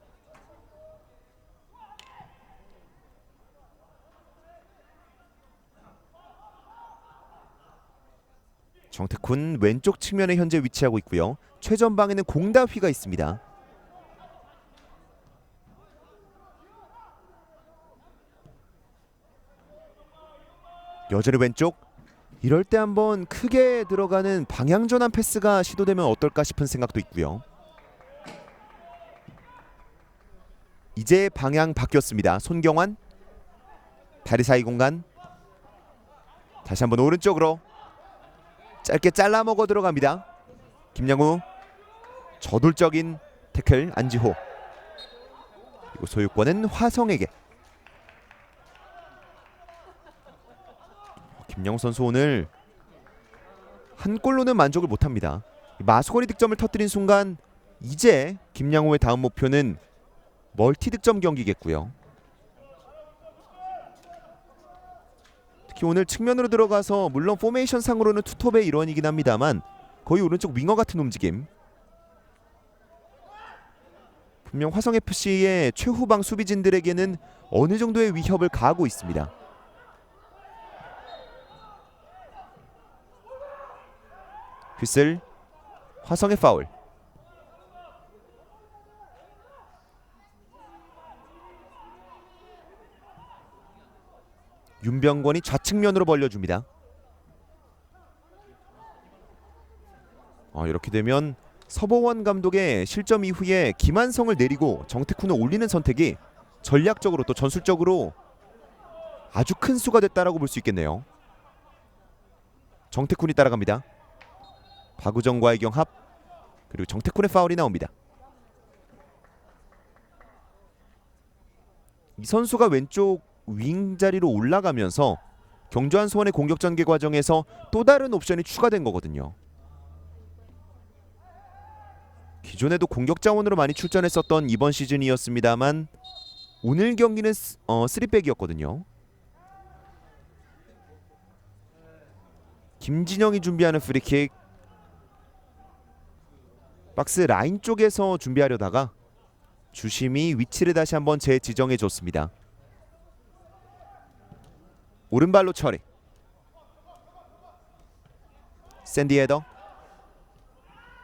정태쿤 왼쪽 측면에 현재 위치하고 있고요. 최전방에는 공다휘가 있습니다. 여전히 왼쪽. 이럴 때 한번 크게 들어가는 방향 전환 패스가 시도되면 어떨까 싶은 생각도 있고요. 이제 방향 바뀌었습니다. 손경환 다리 사이 공간. 다시 한번 오른쪽으로 짧게 잘라 먹어 들어갑니다. 김양우 저돌적인 태클 안지호. 그리고 소유권은 화성에게. 김양우 선수 오늘 한 골로는 만족을 못합니다. 마수거리 득점을 터뜨린 순간 이제 김양우의 다음 목표는 멀티 득점 경기겠고요. 특히 오늘 측면으로 들어가서 물론 포메이션 상으로는 투톱의 일원이긴 합니다만 거의 오른쪽 윙어 같은 움직임. 분명 화성FC의 최후방 수비진들에게는 어느 정도의 위협을 가하고 있습니다. 휘슬, 화성의 파울. 윤병권이 좌측면으로 벌려줍니다. 이렇게 되면 서보원 감독의 실점 이후에 김한성을 내리고 정태쿤을 올리는 선택이 전략적으로 또 전술적으로 아주 큰 수가 됐다라고 볼 수 있겠네요. 정태쿤이 따라갑니다. 박우정과의 경합 그리고 정태쿤의 파울이 나옵니다. 이 선수가 왼쪽 윙 자리로 올라가면서 경주한 수원의 공격 전개 과정에서 또 다른 옵션이 추가된 거거든요. 기존에도 공격 자원으로 많이 출전했었던 이번 시즌이었습니다만 오늘 경기는 3백이었거든요. 김진영이 준비하는 프리킥. 박스 라인 쪽에서 준비하려다가 주심이 위치를 다시 한번 재지정해 줬습니다. 오른발로 처리. 샌디 헤더.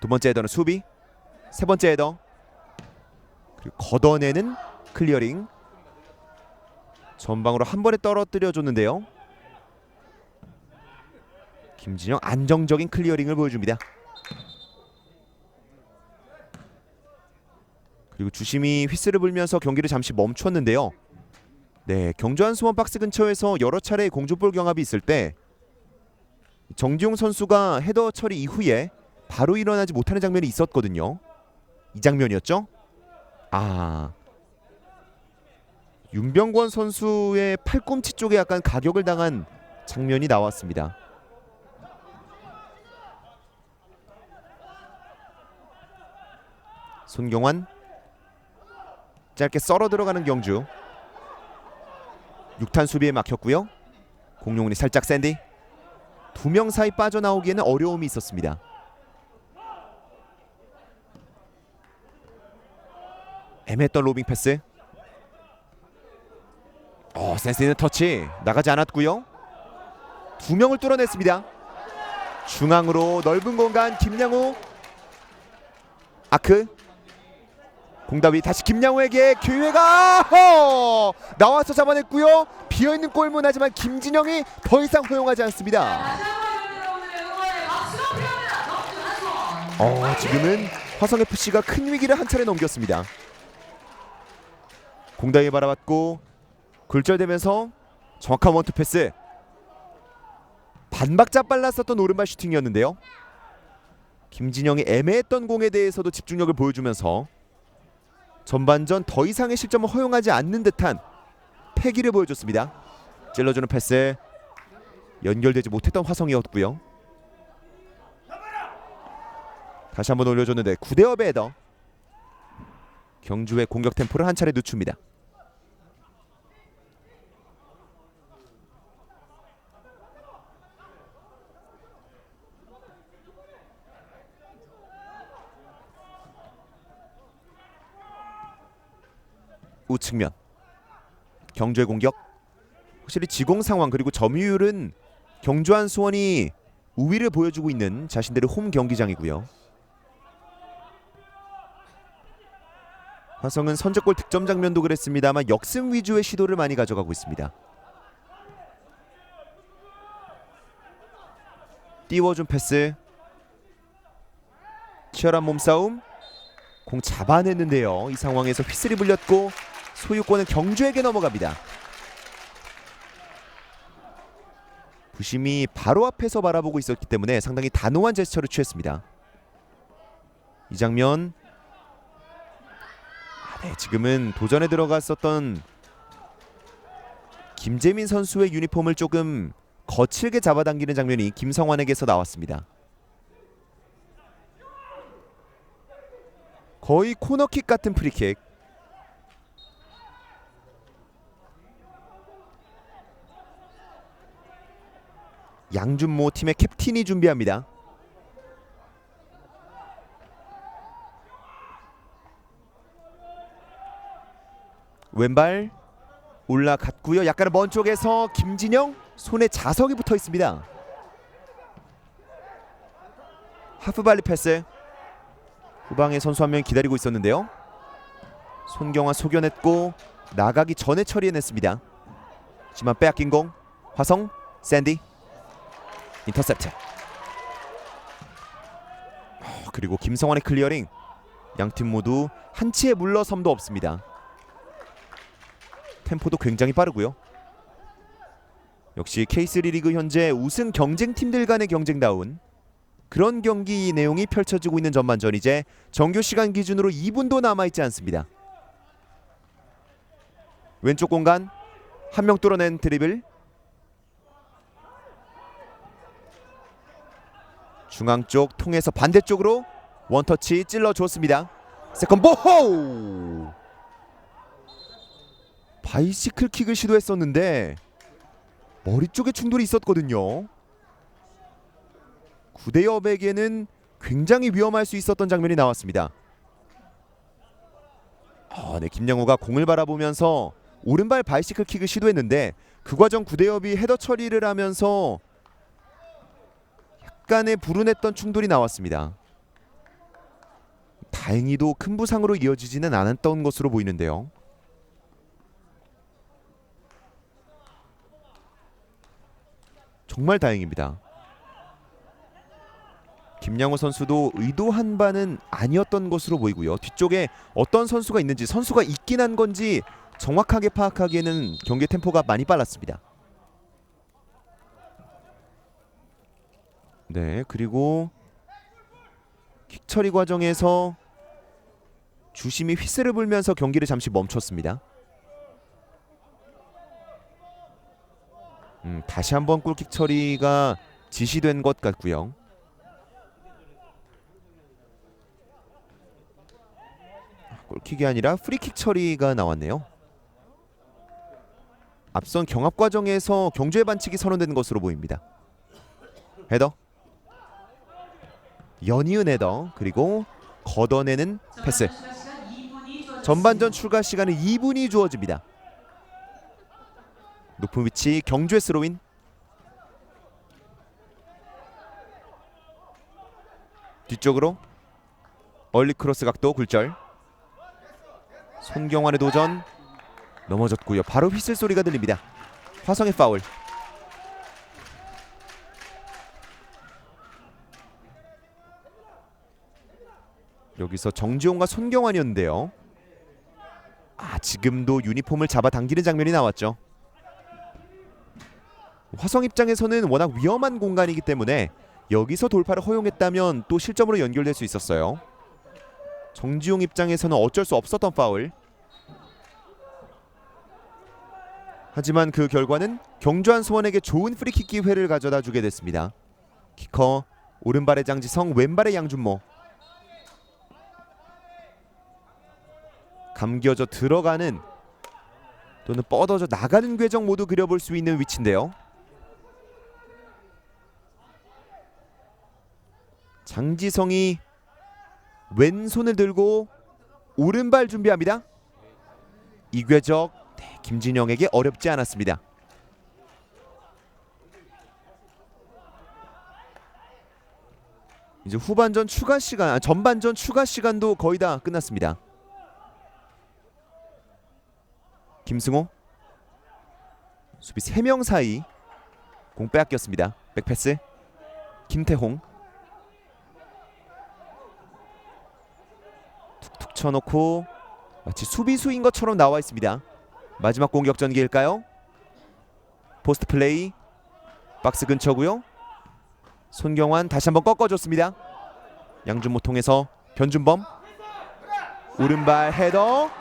두 번째 헤더는 수비. 세 번째 헤더. 그리고 걷어내는 클리어링. 전방으로 한 번에 떨어뜨려 줬는데요. 김진영 안정적인 클리어링을 보여줍니다. 그리고 주심이 휘슬을 불면서 경기를 잠시 멈췄는데요. 네, 경주한 수원 박스 근처에서 여러 차례 공중볼 경합이 있을 때 정지용 선수가 헤더 처리 이후에 바로 일어나지 못하는 장면이 있었거든요. 이 장면이었죠? 윤병권 선수의 팔꿈치 쪽에 약간 가격을 당한 장면이 나왔습니다. 손경환 짧게 썰어 들어가는 경주. 6탄 수비에 막혔고요. 공룡이 살짝 샌디. 두 명 사이 빠져나오기에는 어려움이 있었습니다. 애매했던 로빙 패스. 센스 있는 터치. 나가지 않았고요. 두 명을 뚫어냈습니다. 중앙으로 넓은 공간 김양우. 아크. 공다위 다시 김양호에게 기회가 나와서 잡아냈고요. 비어있는 골문 하지만 김진영이 더 이상 허용하지 않습니다. 지금은 화성FC가 큰 위기를 한 차례 넘겼습니다. 공다위 바라봤고 굴절되면서 정확한 원투 패스. 반박자 빨랐었던 오른발 슈팅이었는데요. 김진영이 애매했던 공에 대해서도 집중력을 보여주면서 전반전 더 이상의 실점을 허용하지 않는 듯한 패기를 보여줬습니다. 찔러주는 패스 연결되지 못했던 화성이었고요. 다시 한번 올려줬는데 9대5의 헤더. 경주의 공격 템포를 한 차례 늦춥니다. 우측면 경주의 공격. 확실히 지공 상황 그리고 점유율은 경주한 수원이 우위를 보여주고 있는 자신들의 홈 경기장이고요. 화성은 선제골 득점 장면도 그랬습니다만 역습 위주의 시도를 많이 가져가고 있습니다. 띄워준 패스. 치열한 몸싸움. 공 잡아냈는데요. 이 상황에서 휘슬이 불렸고 소유권은 경주에게 넘어갑니다. 부심이 바로 앞에서 바라보고 있었기 때문에 상당히 단호한 제스처를 취했습니다. 이 장면 지금은 도전에 들어갔었던 김재민 선수의 유니폼을 조금 거칠게 잡아당기는 장면이 김성환에게서 나왔습니다. 거의 코너킥 같은 프리킥. 양준모 팀의 캡틴이 준비합니다. 왼발 올라갔고요. 약간은 먼 쪽에서 김진영 손에 자석이 붙어 있습니다. 하프발리 패스. 후방에 선수 한 명 기다리고 있었는데요. 손경화 속여냈고 나가기 전에 처리해냈습니다. 하지만 빼앗긴 공. 화성 샌디 인터셉트. 그리고 김성환의 클리어링. 양팀 모두 한 치의 물러섬도 없습니다. 템포도 굉장히 빠르고요. 역시 K3 리그 현재 우승 경쟁팀들 간의 경쟁다운 그런 경기 내용이 펼쳐지고 있는 전반전. 이제 정규 시간 기준으로 2분도 남아있지 않습니다. 왼쪽 공간 한 명 뚫어낸 드리블. 중앙 쪽 통해서 반대쪽으로 원터치 찔러줬습니다. 세컨 보호! 바이시클 킥을 시도했었는데 머리 쪽에 충돌이 있었거든요. 구대엽에게는 굉장히 위험할 수 있었던 장면이 나왔습니다. 김양호가 공을 바라보면서 오른발 바이시클 킥을 시도했는데 그 과정 구대엽이 헤더 처리를 하면서 약간의 불운했던 충돌이 나왔습니다. 다행히도 큰 부상으로 이어지지는 않았던 것으로 보이는데요. 정말 다행입니다. 김양호 선수도 의도한 바는 아니었던 것으로 보이고요. 뒤쪽에 어떤 선수가 있는지, 선수가 있긴 한 건지 정확하게 파악하기에는 경기 템포가 많이 빨랐습니다. 네, 그리고 킥 처리 과정에서 주심이 휘슬을 불면서 경기를 잠시 멈췄습니다. 다시 한번 골킥 처리가 지시된 것 같고요. 골킥이 아니라 프리킥 처리가 나왔네요. 앞선 경합 과정에서 경주의 반칙이 선언된 것으로 보입니다. 헤더, 연이은 헤더, 그리고 걷어내는 패스. 전반전 추가 시간은 2분이 주어집니다. 높은 위치 경주의 스로인. 뒤쪽으로 얼리 크로스 각도 굴절. 손경환의 도전 넘어졌고요. 바로 휘슬 소리가 들립니다. 화성의 파울. 여기서 정지용과 손경환이었는데요. 지금도 유니폼을 잡아당기는 장면이 나왔죠. 화성 입장에서는 워낙 위험한 공간이기 때문에 여기서 돌파를 허용했다면 또 실점으로 연결될 수 있었어요. 정지용 입장에서는 어쩔 수 없었던 파울. 하지만 그 결과는 경주한 수원에게 좋은 프리킥 기회를 가져다 주게 됐습니다. 키커 오른발의 장지성, 왼발의 양준모. 감겨져 들어가는 또는 뻗어져 나가는 궤적 모두 그려볼 수 있는 위치인데요. 장지성이 왼손을 들고 오른발 준비합니다. 이 궤적 김진영에게 어렵지 않았습니다. 이제 후반전 추가 시간, 전반전 추가 시간도 거의 다 끝났습니다. 김승호 수비 3명 사이 공 빼앗겼습니다. 백패스 김태홍 툭툭 쳐놓고 마치 수비수인 것처럼 나와 있습니다. 마지막 공격 전개일까요? 포스트 플레이 박스 근처고요. 손경환 다시 한번 꺾어줬습니다. 양준모 통해서 변준범 오른발 헤더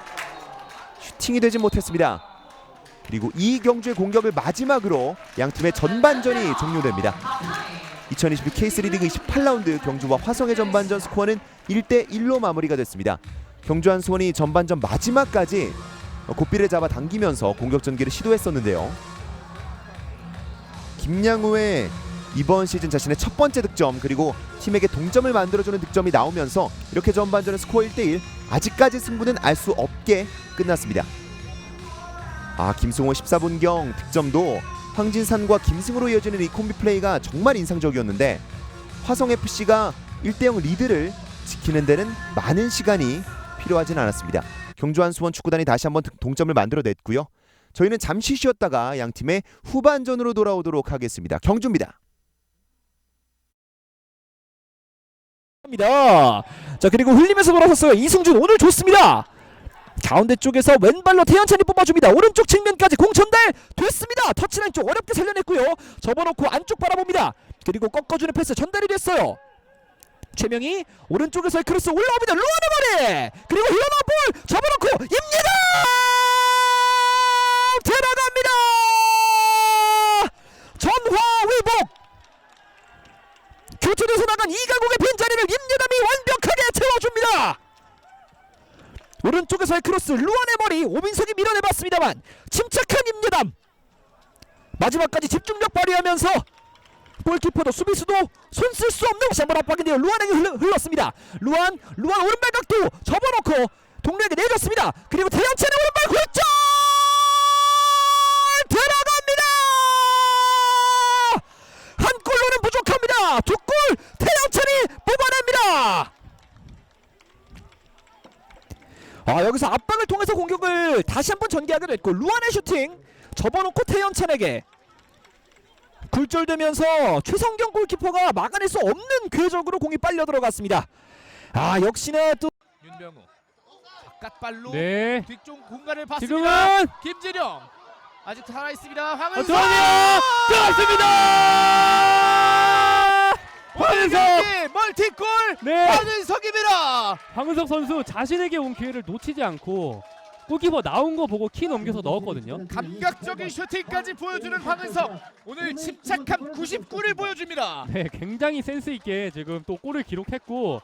슈팅이 되지 못했습니다. 그리고 이 경주의 공격을 마지막으로 양팀의 전반전이 종료됩니다. 2022 K3 리그 28라운드 경주와 화성의 전반전 스코어는 1대1로 마무리가 됐습니다. 경주한 수원이 전반전 마지막까지 고삐를 잡아 당기면서 공격 전개를 시도했었는데요. 김양우의 이번 시즌 자신의 첫 번째 득점 그리고 팀에게 동점을 만들어주는 득점이 나오면서 이렇게 전반전의 스코어 1대1 아직까지 승부는 알 수 없게 끝났습니다. 김승호 14분경 득점도 황진산과 김승우로 이어지는 이 콤비 플레이가 정말 인상적이었는데 화성FC가 1대0 리드를 지키는 데는 많은 시간이 필요하진 않았습니다. 경주한 수원 축구단이 다시 한번 동점을 만들어냈고요. 저희는 잠시 쉬었다가 양팀의 후반전으로 돌아오도록 하겠습니다. 경주입니다. 자, 그리고 흘리면서 돌아섰어요. 이승준 오늘 좋습니다. 가운데 쪽에서 왼발로 태연찬이 뽑아줍니다. 오른쪽 측면까지 공 전달 됐습니다. 터치라인 쪽 어렵게 살려냈고요. 접어놓고 안쪽 바라봅니다. 그리고 꺾어주는 패스 전달이 됐어요. 최명희 오른쪽에서의 크로스 올라옵니다. 루안의 머리 그리고 흘러나온 볼 접어놓고 임예담 들어갑니다. 전화위복 교체돼서 나간 이강국의 빈자리를 임예담이 완벽하게 채워줍니다. 오른쪽에서의 크로스 루안의 머리 오민석이 밀어내봤습니다만 침착한 임예담 마지막까지 집중력 발휘하면서 골키퍼도 수비수도 손 쓸 수 없는 다시 한번 압박인데요. 루안에게 흘렀습니다. 루안 오른발 각도 접어놓고 동료에게 내줬습니다. 그리고 태연찬의 오른발 골절 들어갑니다. 한 골로는 부족합니다. 두 골 태연찬이 뽑아냅니다. 여기서 압박을 통해서 공격을 다시 한번 전개하게 됐고 루안의 슈팅 접어놓고 태연찬에게 굴절되면서 최성경 골키퍼가 막아낼 수 없는 궤적으로 공이 빨려 들어갔습니다. 역시나 또 윤병우 바깥발로 네. 뒤쪽 공간을 봤습니다. 지금은 김진영 아직 살아있습니다. 황은석 들어갔습니다. 황은석 멀티골 네. 황은석입니다. 황은석 선수 자신에게 온 기회를 놓치지 않고 골키퍼 나온 거 보고 키 넘겨서 넣었거든요. 감각적인 슈팅까지 보여주는 황은석 오늘 침착한 99를 보여줍니다. 네, 굉장히 센스 있게 지금 또 골을 기록했고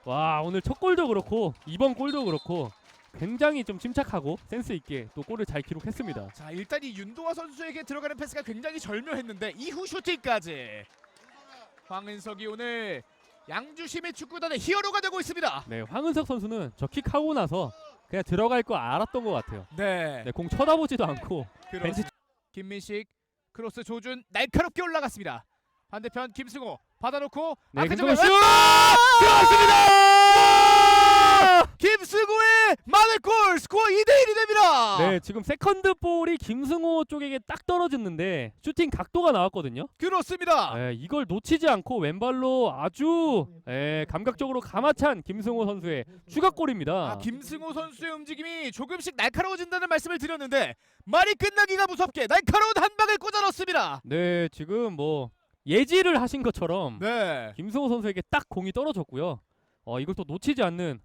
와 오늘 첫 골도 그렇고 이번 골도 그렇고 굉장히 좀 침착하고 센스 있게 또 골을 잘 기록했습니다. 자 일단 이 윤도화 선수에게 들어가는 패스가 굉장히 절묘했는데 이후 슈팅까지 황은석이 오늘 양주시민 축구단의 히어로가 되고 있습니다. 네, 황은석 선수는 저 킥하고 나서 그냥 들어갈 거 알았던 것 같아요. 네, 공 쳐다보지도 않고 벤치 김민식 크로스 조준 날카롭게 올라갔습니다. 반대편 김승호 받아놓고 네, 아크지만 김승호 슛! 들어갔습니다! 김승호의 만회 선제골 스코어 2대1이 됩니다. 네, 지금 세컨드 볼이 김승호 쪽에게 딱 떨어졌는데 슈팅 각도가 나왔거든요. 그렇습니다. 이걸 놓치지 않고 왼발로 아주 감각적으로 가마찬 김승호 선수의 추가골입니다. 김승호 선수의 움직임이 조금씩 날카로워진다는 말씀을 드렸는데 말이 끝나기가 무섭게 날카로운 한 방을 꽂아 넣습니다. 네, 지금 뭐 예지를 하신 것처럼 네. 김승호 선수에게 딱 공이 떨어졌고요. 이걸 또 놓치지 않는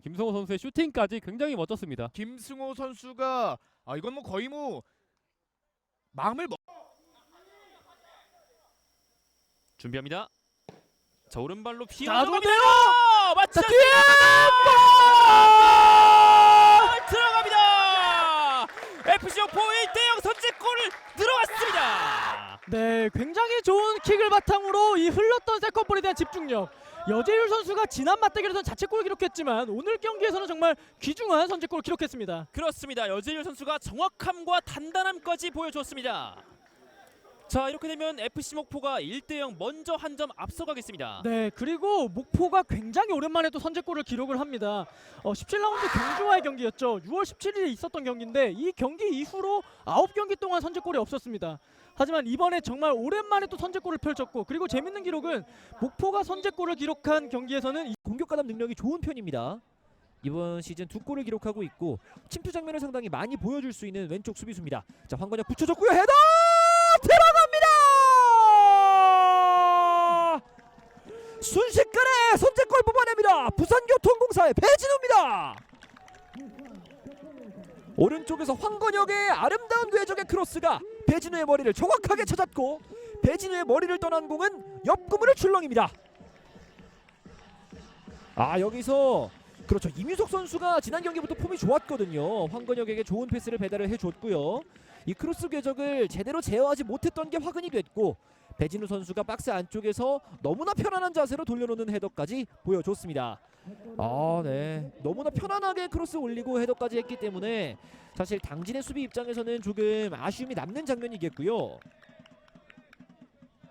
김승호 선수의 슈팅까지 굉장히 멋졌습니다. 김승호 선수가 이건 뭐 거의 뭐 마음을 준비합니다. 자, 오른발로 자, 휘어줍니다. 맞지 자, 뒤에 들어갑니다. FC 목포 1대0 선제골을 들어갔습니다. 네, 굉장히 좋은 킥을 바탕으로 이 흘렀던 세컨볼에 대한 집중력. 여재율 선수가 지난 맞대결에서는 자책골을 기록했지만 오늘 경기에서는 정말 귀중한 선제골을 기록했습니다. 그렇습니다. 여재율 선수가 정확함과 단단함까지 보여줬습니다. 자, 이렇게 되면 FC 목포가 1대0 먼저 한 점 앞서가겠습니다. 네, 그리고 목포가 굉장히 오랜만에 또 선제골을 기록을 합니다. 17라운드 경주와의 경기였죠. 6월 17일에 있었던 경기인데 이 경기 이후로 9경기 동안 선제골이 없었습니다. 하지만 이번에 정말 오랜만에 또 선제골을 펼쳤고, 그리고 재밌는 기록은 목포가 선제골을 기록한 경기에서는 공격 가담 능력이 좋은 편입니다. 이번 시즌 2골을 기록하고 있고 침투 장면을 상당히 많이 보여줄 수 있는 왼쪽 수비수입니다. 자, 황건혁 붙여줬고요. 헤더 들어갑니다. 순식간에 선제골 뽑아냅니다. 부산교통공사의 배진우입니다. 오른쪽에서 황건혁의 아름다운 궤적의 크로스가 배진우의 머리를 정확하게 찾았고, 배진우의 머리를 떠난 공은 옆구무를 출렁입니다. 여기서 그렇죠, 이민석 선수가 지난 경기부터 폼이 좋았거든요. 황건혁에게 좋은 패스를 배달을 해줬고요. 이 크로스 궤적을 제대로 제어하지 못했던 게 화근이 됐고, 배진우 선수가 박스 안쪽에서 너무나 편안한 자세로 돌려놓는 헤더까지 보여줬습니다. 네, 너무나 편안하게 크로스 올리고 헤더까지 했기 때문에 사실 당진의 수비 입장에서는 조금 아쉬움이 남는 장면이겠고요.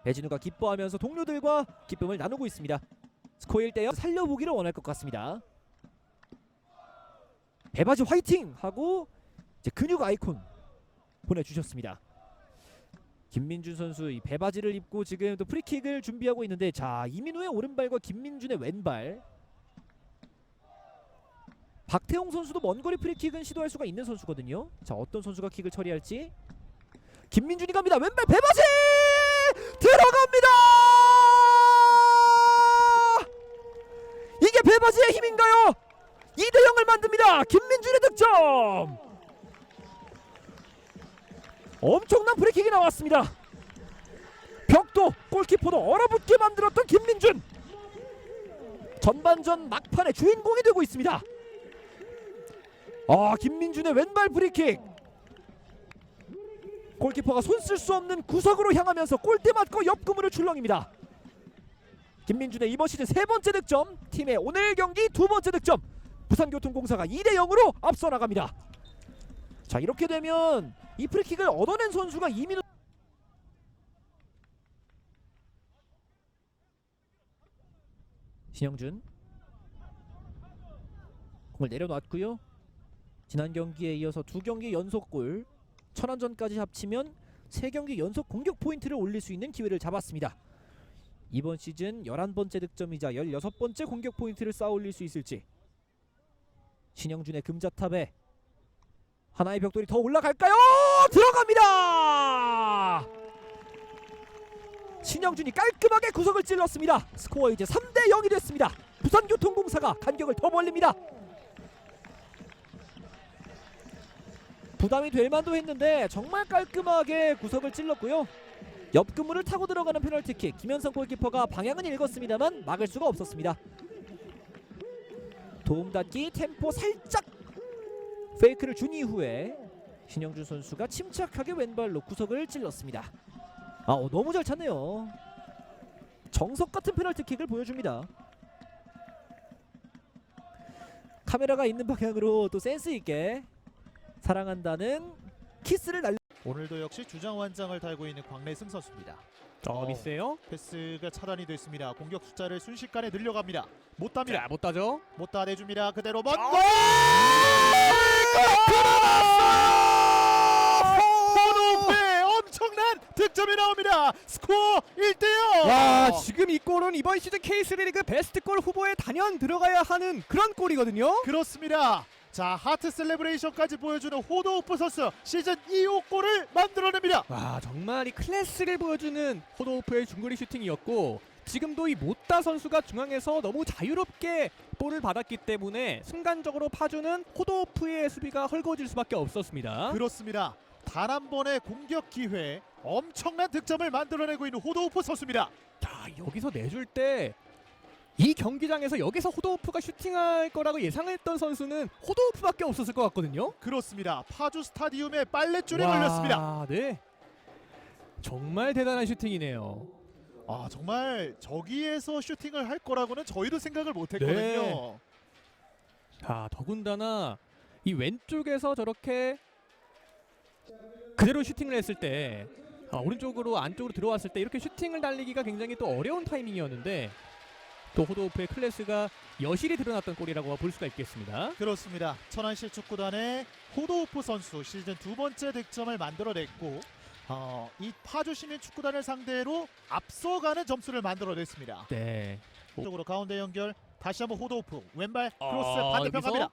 배진우가 기뻐하면서 동료들과 기쁨을 나누고 있습니다. 스코어 1대0 살려보기를 원할 것 같습니다. 배바지 화이팅! 하고 이제 근육 아이콘 보내주셨습니다. 김민준 선수 이 배바지를 입고 지금 또 프리킥을 준비하고 있는데, 자, 이민우의 오른발과 김민준의 왼발. 박태홍 선수도 먼거리 프리킥은 시도할 수가 있는 선수거든요. 자, 어떤 선수가 킥을 처리할지. 김민준이 갑니다. 왼발 배바지! 들어갑니다! 이게 배바지의 힘인가요? 2대0을 만듭니다. 김민준의 득점! 엄청난 프리킥이 나왔습니다. 벽도 골키퍼도 얼어붙게 만들었던 김민준, 전반전 막판의 주인공이 되고 있습니다. 김민준의 왼발 프리킥, 골키퍼가 손 쓸 수 없는 구석으로 향하면서 골대 맞고 옆구무를 출렁입니다. 김민준의 이번 시즌 3번째 득점, 팀의 오늘 경기 2번째 득점. 부산교통공사가 2대0으로 앞서 나갑니다. 자, 이렇게 되면 이 프리킥을 얻어낸 선수가 이민우. 신영준 공을 내려놨고요. 지난 경기에 이어서 2경기 연속골, 천안전까지 합치면 3경기 연속 공격 포인트를 올릴 수 있는 기회를 잡았습니다. 이번 시즌 11번째 득점이자 16번째 공격 포인트를 쌓아 올릴 수 있을지. 신영준의 금자탑에 하나의 벽돌이 더 올라갈까요? 들어갑니다. 신영준이 깔끔하게 구석을 찔렀습니다. 스코어 이제 3대0이 됐습니다. 부산교통공사가 간격을 더 벌립니다. 부담이 될 만도 했는데 정말 깔끔하게 구석을 찔렀고요. 옆그물을 타고 들어가는 페널티킥, 김현성 골키퍼가 방향은 읽었습니다만 막을 수가 없었습니다. 도움닫기 템포 살짝 페이크를 준 이후에 신영준 선수가 침착하게 왼발로 구석을 찔렀습니다. 너무 잘 찼네요. 정석 같은 페널티킥을 보여줍니다. 카메라가 있는 방향으로 또 센스 있게 사랑한다는 키스를 날려. 오늘도 역시 주장 완장을 달고 있는 광래승 선수입니다. 미스예요. 패스가 차단이 됐습니다. 공격 숫자를 순식간에 늘려갑니다. 못 답니다. 못 따죠. 못 다 내줍니다. 그대로 먼 골! 들어갑니다. 스코어 1대0. 와, 지금 이 골은 이번 시즌 K3 리그 베스트 골 후보에 단연 들어가야 하는 그런 골이거든요. 그렇습니다. 자, 하트 셀레브레이션까지 보여주는 호도우프 선수 시즌 2호 골을 만들어냅니다. 와, 정말 이 클래스를 보여주는 호도우프의 중거리 슈팅이었고, 지금도 이 모따 선수가 중앙에서 너무 자유롭게 볼을 받았기 때문에 순간적으로 파주는 호도우프의 수비가 헐거워질 수밖에 없었습니다. 그렇습니다. 단 한 번의 공격 기회, 엄청난 득점을 만들어내고 있는 호도우프 선수입니다. 자, 여기서 내줄 때 이 경기장에서 여기서 호도우프가 슈팅할 거라고 예상했던 선수는 호도우프밖에 없었을 것 같거든요. 그렇습니다. 파주 스타디움에 빨랫줄에 와, 걸렸습니다. 네. 정말 대단한 슈팅이네요. 아, 정말 저기에서 슈팅을 할 거라고는 저희도 생각을 못했거든요. 네. 자, 더군다나 이 왼쪽에서 저렇게 그대로 슈팅을 했을 때 오른쪽으로 안쪽으로 들어왔을 때 이렇게 슈팅을 달리기가 굉장히 또 어려운 타이밍이었는데 또 호도우프의 클래스가 여실히 드러났던 골이라고 볼 수가 있겠습니다. 그렇습니다. 천안시 축구단의 호도우프 선수 시즌 두 번째 득점을 만들어냈고 이 파주 시민 축구단을 상대로 앞서가는 점수를 만들어냈습니다. 네. 쪽으로 가운데 연결 다시 한번 호도우프 왼발 크로스 아, 반대편 여기서? 갑니다.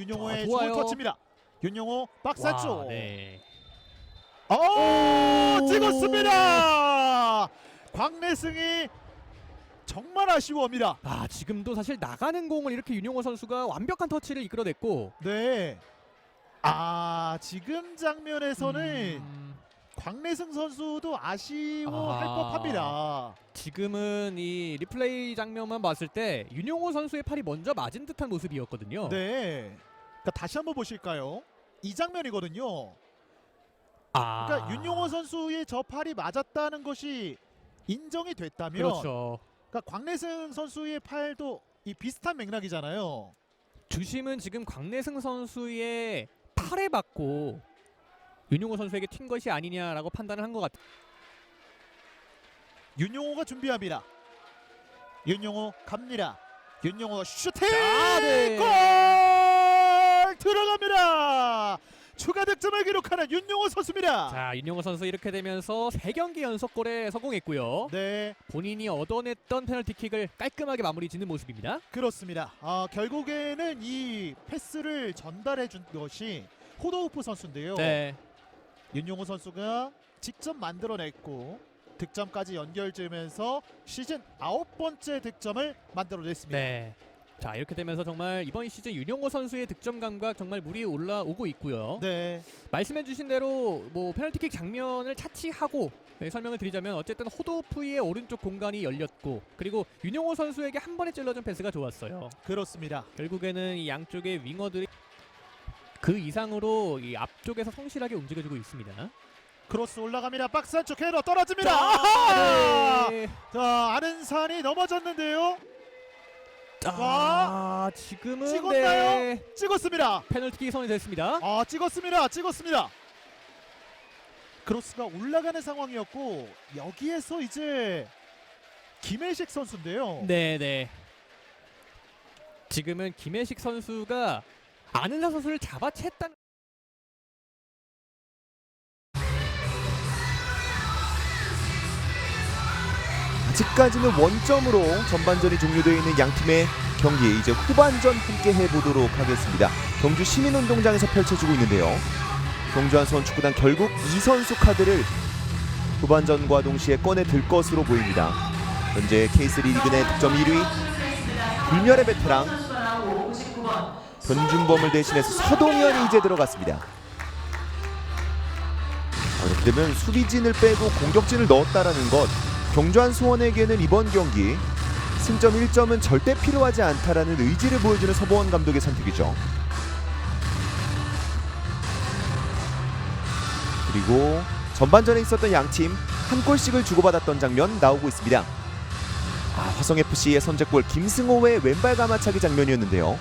윤용호의 자, 좋은 좋아요. 터치입니다. 윤용호 박스 안쪽. 네. 찍었습니다. 광래승이 정말 아쉬워합니다. 아, 지금도 사실 나가는 공을 이렇게 윤용호 선수가 완벽한 터치를 이끌어냈고 네. 지금 장면에서는 광래승 선수도 아쉬워할 아. 법합니다. 지금은 이 리플레이 장면만 봤을 때 윤용호 선수의 팔이 먼저 맞은 듯한 모습이었거든요. 네. 그러니까 다시 한번 보실까요? 이 장면이거든요. 아. 그러니까 윤용호 선수의 저 팔이 맞았다는 것이 인정이 됐다면 그렇죠. 그러니까 광래승 선수의 팔도 이 비슷한 맥락이잖아요. 주심은 지금 광래승 선수의 팔에 맞고 윤용호 선수에게 튄 것이 아니냐라고 판단을 한 것 같아요. 윤용호가 준비합니다. 윤용호 갑니다. 윤용호 슈팅! 네. 골! 들어갑니다. 추가 득점을 기록하는 윤용호 선수입니다. 자, 윤용호 선수 이렇게 되면서 3경기 연속골에 성공했고요. 네, 본인이 얻어냈던 페널티킥을 깔끔하게 마무리 짓는 모습입니다. 그렇습니다. 결국에는 이 패스를 전달해 준 것이 호도우프 선수인데요. 네. 윤용호 선수가 직접 만들어냈고 득점까지 연결되면서 시즌 9번째 득점을 만들어냈습니다. 네. 자, 이렇게 되면서 정말 이번 시즌 윤용호 선수의 득점 감각 정말 물이 올라오고 있고요. 네, 말씀해주신 대로 뭐 페널티킥 장면을 차치하고 설명을 드리자면 어쨌든 호도프의 오른쪽 공간이 열렸고 그리고 윤용호 선수에게 한 번에 찔러준 패스가 좋았어요. 그렇습니다. 결국에는 이 양쪽의 윙어들이 그 이상으로 이 앞쪽에서 성실하게 움직여주고 있습니다. 크로스 올라갑니다. 박스 안쪽 헤더 떨어집니다. 자, 아하! 네. 자, 아른산이 넘어졌는데요. 지금은 찍었나요? 네, 찍었습니다. 페널티킥 선이 됐습니다. 찍었습니다. 크로스가 올라가는 상황이었고 여기에서 이제 김혜식 선수인데요. 네. 지금은 김혜식 선수가 아는사 선수를 잡아챘다는 아직까지는 원점으로 전반전이 종료되어 있는 양팀의 경기 이제 후반전 함께 해보도록 하겠습니다. 경주 시민운동장에서 펼쳐지고 있는데요. 경주 한수원 축구단 결국 이 선수 카드를 후반전과 동시에 꺼내들 것으로 보입니다. 현재 K3 리그 내 득점 1위 불멸의 베테랑 변준범을 대신해서 서동현이 이제 들어갔습니다. 이렇게 되면 수비진을 빼고 공격진을 넣었다라는 것, 경주 한수원에게는 이번 경기 승점 1점은 절대 필요하지 않다라는 의지를 보여주는 서보원 감독의 선택이죠. 그리고 전반전에 있었던 양팀 한 골씩을 주고받았던 장면 나오고 있습니다. 화성FC의 선제골 김승호의 왼발 가마차기 장면이었는데요.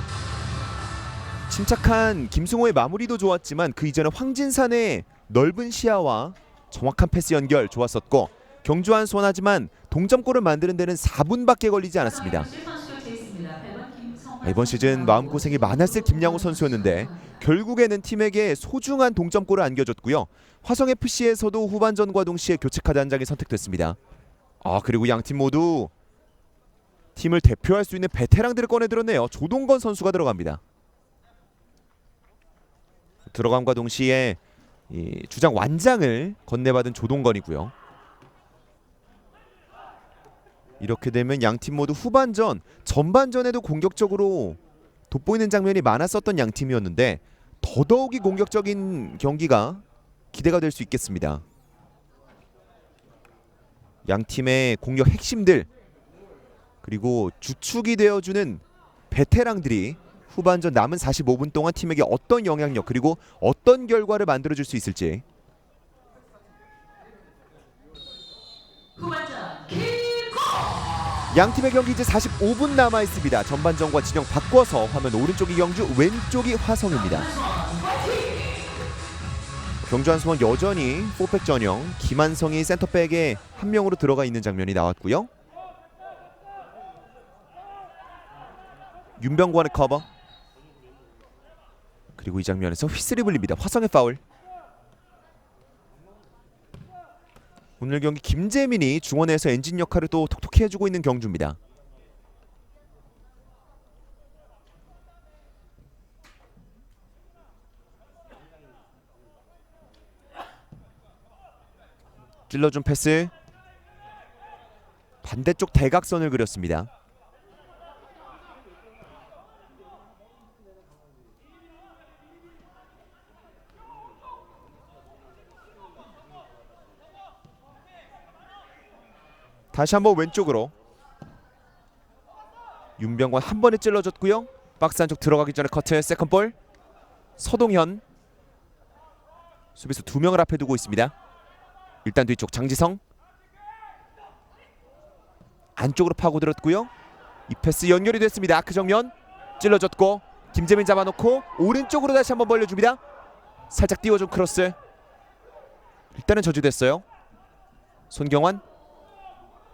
침착한 김승호의 마무리도 좋았지만 그 이전에 황진산의 넓은 시야와 정확한 패스 연결 좋았었고 경주 한수원 하지만 동점골을 만드는 데는 4분밖에 걸리지 않았습니다. 이번 시즌 마음고생이 많았을 김양호 선수였는데 결국에는 팀에게 소중한 동점골을 안겨줬고요. 화성FC에서도 후반전과 동시에 교체 카드 한 장이 선택됐습니다. 그리고 양팀 모두 팀을 대표할 수 있는 베테랑들을 꺼내들었네요. 조동건 선수가 들어갑니다. 들어감과 동시에 이 주장 완장을 건네받은 조동건이고요. 이렇게 되면 양팀 모두 후반전, 전반전에도 공격적으로 돋보이는 장면이 많았었던 양팀이었는데 더더욱이 공격적인 경기가 기대가 될 수 있겠습니다. 양팀의 공격 핵심들 그리고 주축이 되어주는 베테랑들이 후반전 남은 45분 동안 팀에게 어떤 영향력 그리고 어떤 결과를 만들어줄 수 있을지. 양팀의 경기 이제 45분 남아 있습니다. 전반전과 진영 바꿔서 화면 오른쪽이 경주, 왼쪽이 화성입니다. 경주 한수원 여전히 4백 전형, 김한성이 센터백에 한 명으로 들어가 있는 장면이 나왔고요. 윤병관의 커버. 그리고 이 장면에서 휘슬이 불립니다. 화성의 파울. 오늘 경기 김재민이 중원에서 엔진 역할을 또 톡톡히 해주고 있는 경주입니다. 찔러준 패스. 반대쪽 대각선을 그렸습니다. 다시 한번 왼쪽으로. 윤병관 한 번에 찔러줬고요. 박스 안쪽 들어가기 전에 커트. 세컨볼. 서동현. 수비수 2명을 앞에 두고 있습니다. 일단 뒤쪽 장지성. 안쪽으로 파고들었고요. 이 패스 연결이 됐습니다. 그 정면 찔러줬고 김재민 잡아놓고 오른쪽으로 다시 한번 벌려줍니다. 살짝 띄워준 크로스. 일단은 저지됐어요. 손경환.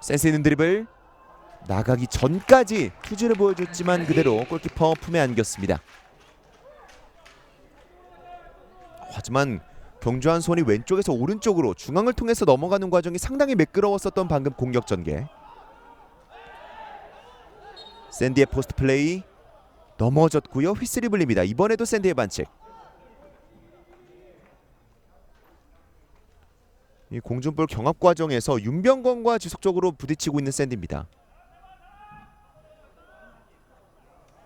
센스 있는 드리블. 나가기 전까지 투지를 보여줬지만 그대로 골키퍼 품에 안겼습니다. 하지만 경주 한수원이 왼쪽에서 오른쪽으로 중앙을 통해서 넘어가는 과정이 상당히 매끄러웠었던 방금 공격 전개. 샌디의 포스트 플레이 넘어졌고요. 휘슬이 불립니다. 이번에도 샌디의 반칙. 이 공중볼 경합 과정에서 윤병건과 지속적으로 부딪히고 있는 샌디입니다.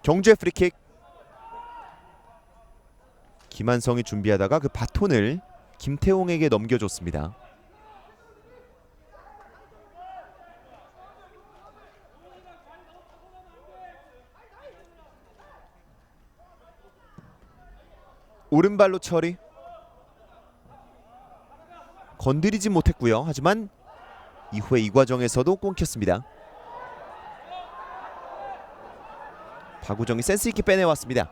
경주의 프리킥. 김한성이 준비하다가 그 바톤을 김태홍에게 넘겨줬습니다. 오른발로 처리. 건드리지 못했고요. 하지만 이후에 이 과정에서도 끊겼습니다. 박우정이 센스 있게 빼내왔습니다.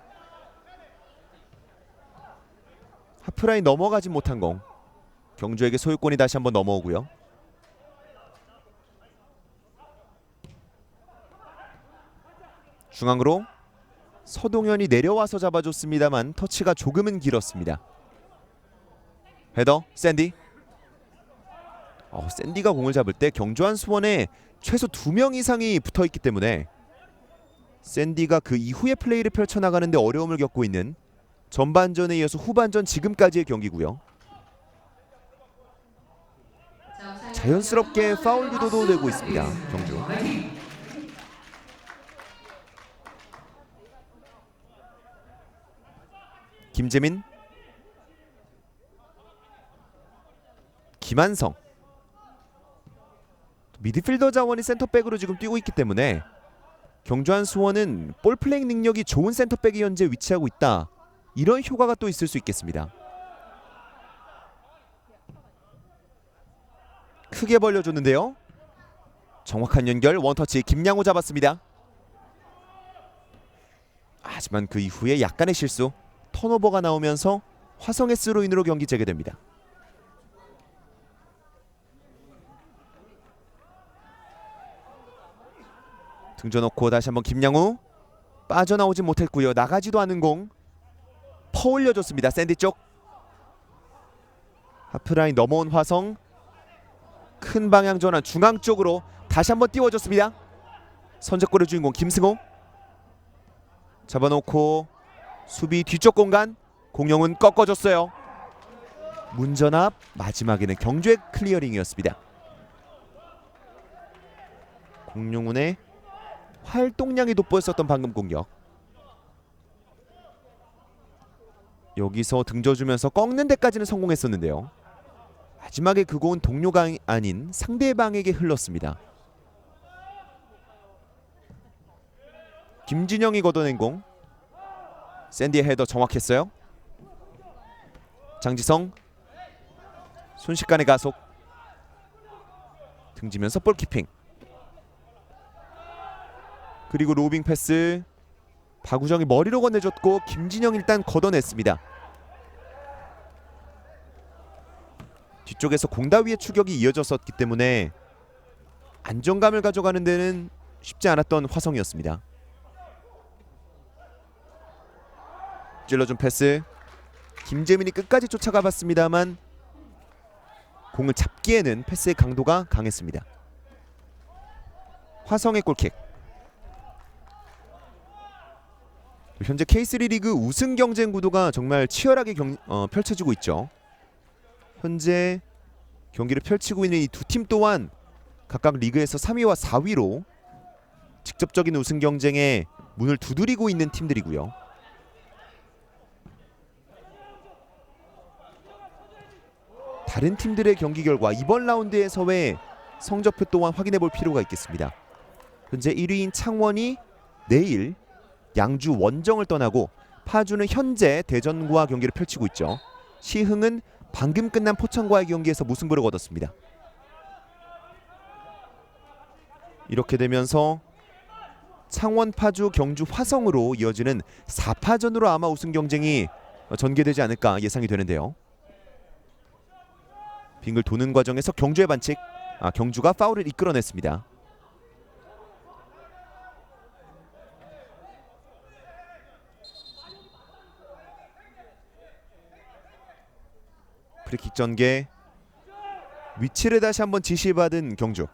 하프라인 넘어가지 못한 공. 경주에게 소유권이 다시 한번 넘어오고요. 중앙으로 서동현이 내려와서 잡아줬습니다만 터치가 조금은 길었습니다. 헤더 샌디. 샌디가 공을 잡을 때 경주 한수원에 최소 2명 이상이 붙어있기 때문에 샌디가 그 이후의 플레이를 펼쳐나가는데 어려움을 겪고 있는 전반전에 이어서 후반전 지금까지의 경기고요. 자연스럽게 파울 유도도 되고 있습니다. 경주. 김재민. 김한성. 미드필더 자원이 센터백으로 지금 뛰고 있기 때문에 경주 한수원은 볼 플레잉 능력이 좋은 센터백이 현재 위치하고 있다. 이런 효과가 또 있을 수 있겠습니다. 크게 벌려줬는데요. 정확한 연결 원터치 김양호 잡았습니다. 하지만 그 이후에 약간의 실수. 턴오버가 나오면서 화성의 스로인으로 경기 재개됩니다. 등져놓고 다시 한번 김양우. 빠져나오지 못했고요. 나가지도 않은 공 퍼올려줬습니다. 샌디 쪽 하프라인 넘어온 화성, 큰 방향 전환 중앙 쪽으로 다시 한번 띄워줬습니다. 선제골의 주인공 김승호 잡아놓고 수비 뒤쪽 공간, 공룡은 꺾어줬어요. 문전압, 마지막에는 경주의 클리어링이었습니다. 공룡운의 활동량이 돋보였었던 방금 공격. 여기서 등져주면서 꺾는 데까지는 성공했었는데요. 마지막에 그 공은 동료가 아닌 상대방에게 흘렀습니다. 김진영이 걷어낸 공, 샌디의 헤더 정확했어요. 장지성 순식간에 가속, 등지면서 볼키핑, 그리고 로빙 패스 박우정이 머리로 건네줬고 김진영이 일단 걷어냈습니다. 뒤쪽에서 공다위의 추격이 이어졌었기 때문에 안정감을 가져가는 데는 쉽지 않았던 화성이었습니다. 찔러준 패스, 김재민이 끝까지 쫓아가 봤습니다만 공을 잡기에는 패스의 강도가 강했습니다. 화성의 골킥. 현재 K3 리그 우승 경쟁 구도가 정말 치열하게 펼쳐지고 있죠. 현재 경기를 펼치고 있는 이 두 팀 또한 각각 리그에서 3위와 4위로 직접적인 우승 경쟁에 문을 두드리고 있는 팀들이고요. 다른 팀들의 경기 결과 이번 라운드에서의 성적표 또한 확인해 볼 필요가 있겠습니다. 현재 1위인 창원이 내일 양주 원정을 떠나고 파주는 현재 대전과 경기를 펼치고 있죠. 시흥은 방금 끝난 포천과의 경기에서 무승부를 거뒀습니다. 이렇게 되면서 창원, 파주, 경주, 화성으로 이어지는 4파전으로 아마 우승 경쟁이 전개되지 않을까 예상이 되는데요. 빙글 도는 과정에서 경주의 반칙, 경주가 파울을 이끌어냈습니다. 프리킥 전개, 위치를 다시 한번 지시받은 경주.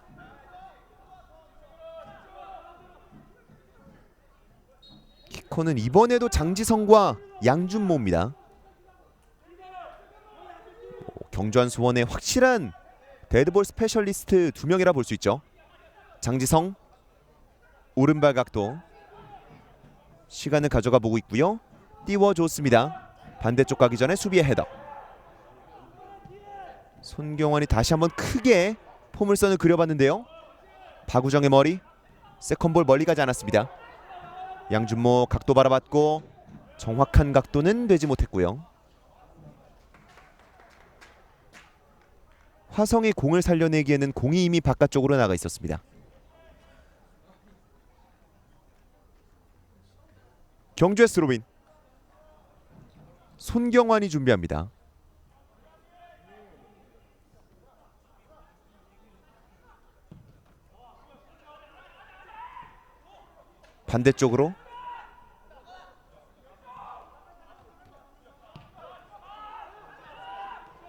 키커는 이번에도 장지성과 양준모입니다. 경주한 수원의 확실한 데드볼 스페셜리스트 두 명이라 볼 수 있죠. 장지성 오른발 각도, 시간을 가져가 보고 있고요. 띄워줬습니다. 반대쪽 가기 전에 수비의 헤더. 손경환이 다시 한번 크게 포물선을 그려봤는데요. 박우정의 머리, 세컨볼 멀리 가지 않았습니다. 양준모 각도 바라봤고 정확한 각도는 되지 못했고요. 화성이 공을 살려내기에는 공이 이미 바깥쪽으로 나가 있었습니다. 경주의 스로빈, 손경환이 준비합니다. 반대쪽으로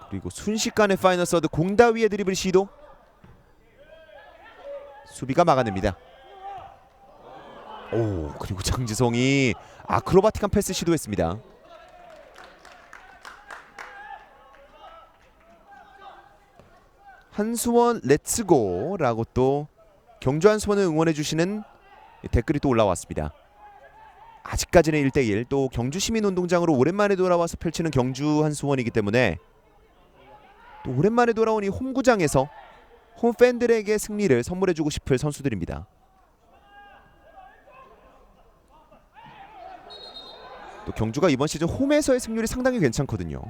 그리고 순식간에 파이널 서드 공다위의 드리블 시도, 수비가 막아냅니다. 오, 그리고 장지성이 아크로바틱한 패스 시도했습니다. 한수원 렛츠고 라고 또 경주 한수원을 응원해주시는 댓글이 또 올라왔습니다. 아직까지는 1대1, 또 경주 시민운동장으로 오랜만에 돌아와서 펼치는 경주 한수원이기 때문에 또 오랜만에 돌아온 이 홈구장에서 홈팬들에게 승리를 선물해주고 싶을 선수들입니다. 또 경주가 이번 시즌 홈에서의 승률이 상당히 괜찮거든요.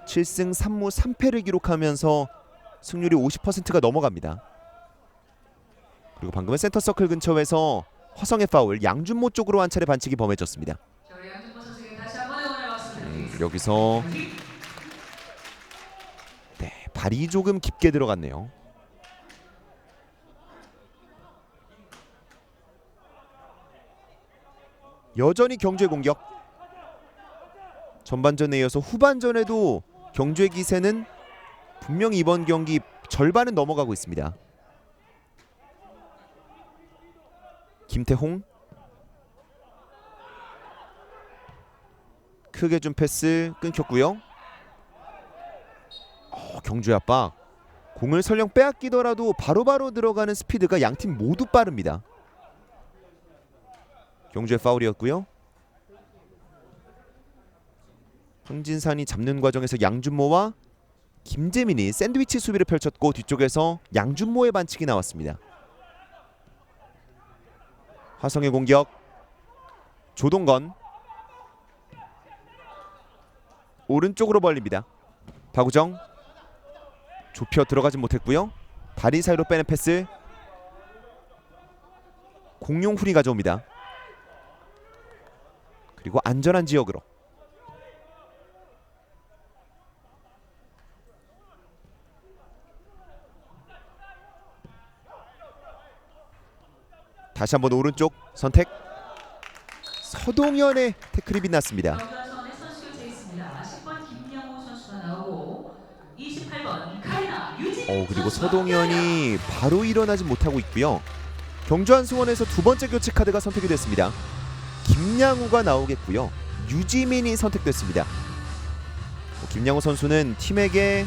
7승 3무 3패를 기록하면서 승률이 50%가 넘어갑니다. 그리고 방금은 센터 서클 근처에서 화성의 파울, 양준모 쪽으로 한 차례 반칙이 범해졌습니다. 여기서 발이 조금 깊게 들어갔네요. 여전히 경주의 공격. 전반전에 이어서 후반전에도 경주의 기세는 분명히 이번 경기 절반은 넘어가고 있습니다. 김태홍 크게 준 패스 끊겼고요. 경주의 압박. 공을 설령 빼앗기더라도 바로바로 들어가는 스피드가 양팀 모두 빠릅니다. 경주의 파울이었고요. 황진산이 잡는 과정에서 양준모와 김재민이 샌드위치 수비를 펼쳤고 뒤쪽에서 양준모의 반칙이 나왔습니다. 화성의 공격. 조동건 오른쪽으로 벌립니다. 박우정 좁혀 들어가진 못했고요. 다리 사이로 빼는 패스. 공룡훈이 가져옵니다. 그리고 안전한 지역으로. 다시 한번 오른쪽 선택. 서동현의 태클이 빛났습니다. 경주한수원의 선수가 제있습니다. 10번 김양호 선수가 나오고 28번 카리나 유진. 그리고 서동현이 바로 일어나지 못하고 있고요. 경주한수원에서 두 번째 교체 카드가 선택이 됐습니다. 김양우가 나오겠고요. 유지민이 선택됐습니다. 김양우 선수는 팀에게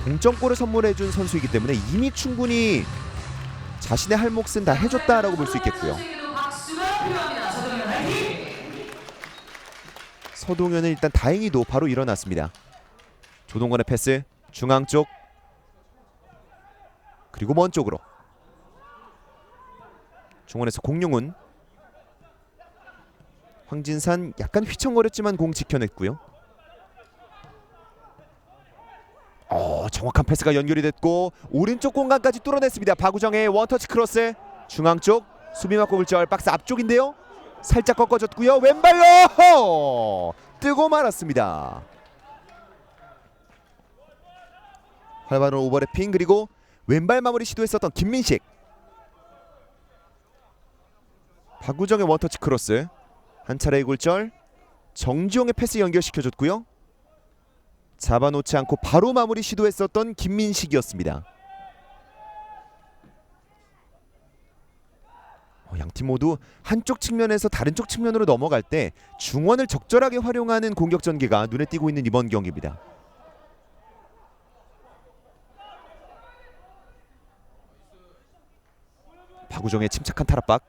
동점골을 선물해준 선수이기 때문에 이미 충분히 자신의 할 몫은 다 해줬다라고 볼 수 있겠고요. 서동현은 일단 다행히도 바로 일어났습니다. 조동건의 패스 중앙 쪽 그리고 먼 쪽으로. 중원에서 공룡훈. 황진산 약간 휘청거렸지만 공 지켜냈고요. 정확한 패스가 연결이 됐고 오른쪽 공간까지 뚫어냈습니다. 박우정의 원터치 크로스. 중앙 쪽 수비 맞고 굴절. 박스 앞쪽인데요. 살짝 꺾어졌고요. 왼발로 뜨고 말았습니다. 활발한 오버래핑 그리고 왼발 마무리 시도했었던 김민식. 박우정의 원터치 크로스. 한 차례의 굴절. 정지용의 패스 연결시켜줬고요. 잡아놓지 않고 바로 마무리 시도했었던 김민식이었습니다. 양팀 모두 한쪽 측면에서 다른 쪽 측면으로 넘어갈 때 중원을 적절하게 활용하는 공격 전개가 눈에 띄고 있는 이번 경기입니다. 박우정의 침착한 탈압박.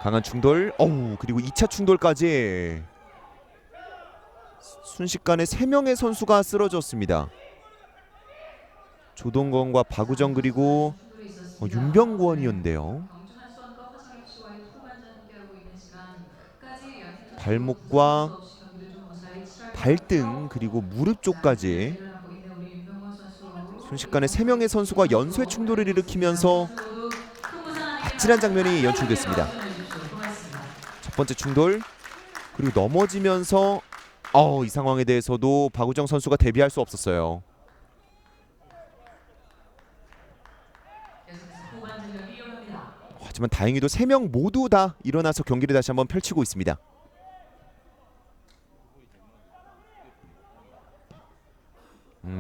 강한 충돌. 그리고 2차 충돌까지. 순식간에 3명의 선수가 쓰러졌습니다. 조동건과 박우정 그리고 윤병권이었는데요. 발목과 발등 그리고 무릎 쪽까지 순식간에 3명의 선수가 연쇄 충돌을 일으키면서 아찔한 장면이 연출됐습니다. 첫 번째 충돌 그리고 넘어지면서 이 상황에 대해서도 박우정 선수가 대비할 수 없었어요. 하지만 다행히도 3명 모두 다 일어나서 경기를 다시 한번 펼치고 있습니다.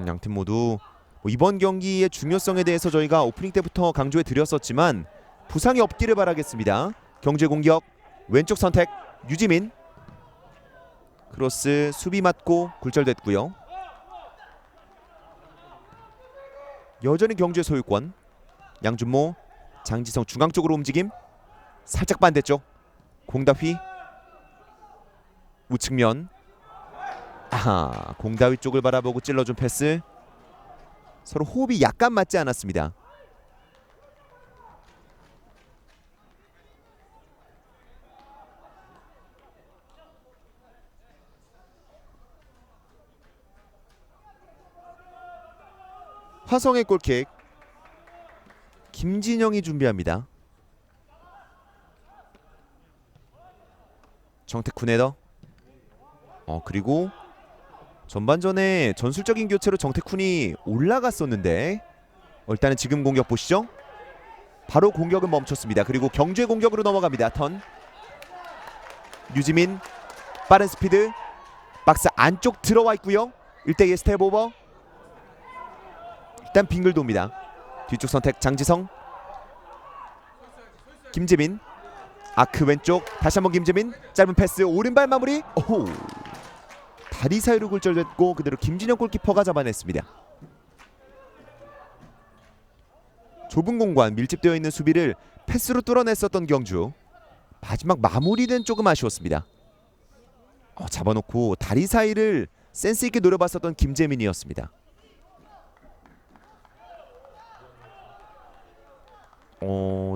양팀 모두 이번 경기의 중요성에 대해서 저희가 오프닝 때부터 강조해 드렸었지만 부상이 없기를 바라겠습니다. 경주의 공격 왼쪽 선택 유지민. 크로스 수비 맞고 굴절됐고요. 여전히 경주의 소유권. 양준모 장지성 중앙 쪽으로 움직임. 살짝 반대쪽 공다휘 우측면. 공다휘 쪽을 바라보고 찔러준 패스. 서로 호흡이 약간 맞지 않았습니다. 화성의 골킥. 김진영이 준비합니다. 정택훈 헤더. 그리고 전반전에 전술적인 교체로 정택훈이 올라갔었는데 일단은 지금 공격 보시죠. 바로 공격은 멈췄습니다. 그리고 경주의 공격으로 넘어갑니다. 턴 류지민 빠른 스피드 박스 안쪽 들어와 있고요. 1대2 스텝 오버. 일단 빙글 돕니다. 뒤쪽 선택 장지성. 김재민 아크 왼쪽 다시 한번 김재민 짧은 패스 오른발 마무리. 오호. 다리 사이로 굴절됐고 그대로 김진영 골키퍼가 잡아냈습니다. 좁은 공간 밀집되어 있는 수비를 패스로 뚫어냈었던 경주. 마지막 마무리는 조금 아쉬웠습니다. 잡아놓고 다리 사이를 센스 있게 노려봤었던 김재민이었습니다.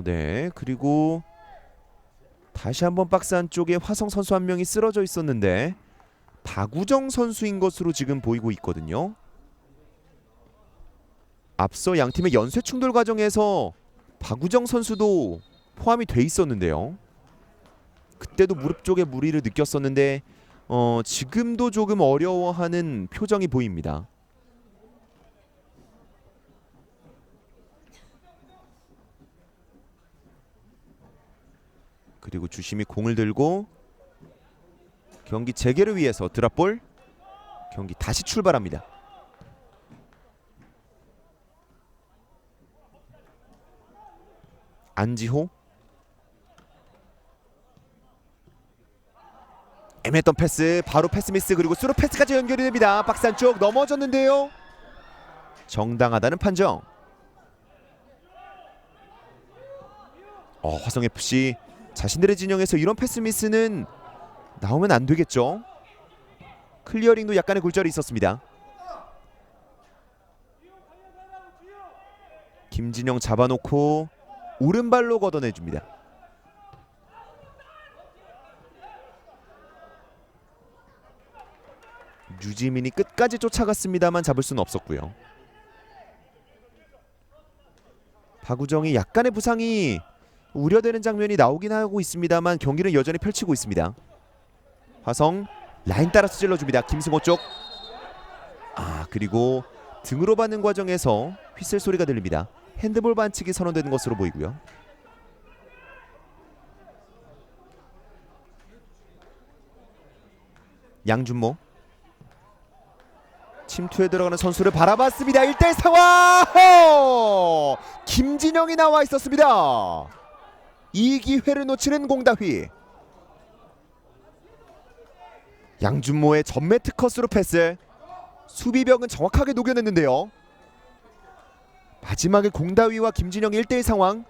네. 그리고 다시 한번 박스 안쪽에 화성 선수 한 명이 쓰러져 있었는데 박우정 선수인 것으로 지금 보이고 있거든요. 앞서 양 팀의 연쇄 충돌 과정에서 박우정 선수도 포함이 돼 있었는데요. 그때도 무릎 쪽에 무리를 느꼈었는데 지금도 조금 어려워하는 표정이 보입니다. 그리고 주심이 공을 들고 경기 재개를 위해서 드랍볼. 경기 다시 출발합니다. 안지호 애매했던 패스 바로 패스 미스 그리고 스루 패스까지 연결이 됩니다. 박스 안쪽 넘어졌는데요. 정당하다는 판정. 화성FC 자신들의 진영에서 이런 패스 미스는 나오면 안 되겠죠. 클리어링도 약간의 굴절이 있었습니다. 김진영 잡아놓고 오른발로 걷어내줍니다. 유지민이 끝까지 쫓아갔습니다만 잡을 수는 없었고요. 박우정이 약간의 부상이 우려되는 장면이 나오긴 하고 있습니다만 경기는 여전히 펼치고 있습니다. 화성 라인 따라서 찔러줍니다. 김승호 쪽. 그리고 등으로 받는 과정에서 휘슬 소리가 들립니다. 핸드볼 반칙이 선언되는 것으로 보이고요. 양준모 침투에 들어가는 선수를 바라봤습니다. 1대1 상황. 김진영이 나와 있었습니다. 이 기회를 놓치는 공다휘. 양준모의 전매 특허스로 패스. 수비벽은 정확하게 녹여냈는데요. 마지막에 공다휘와 김진영의 1대1 상황.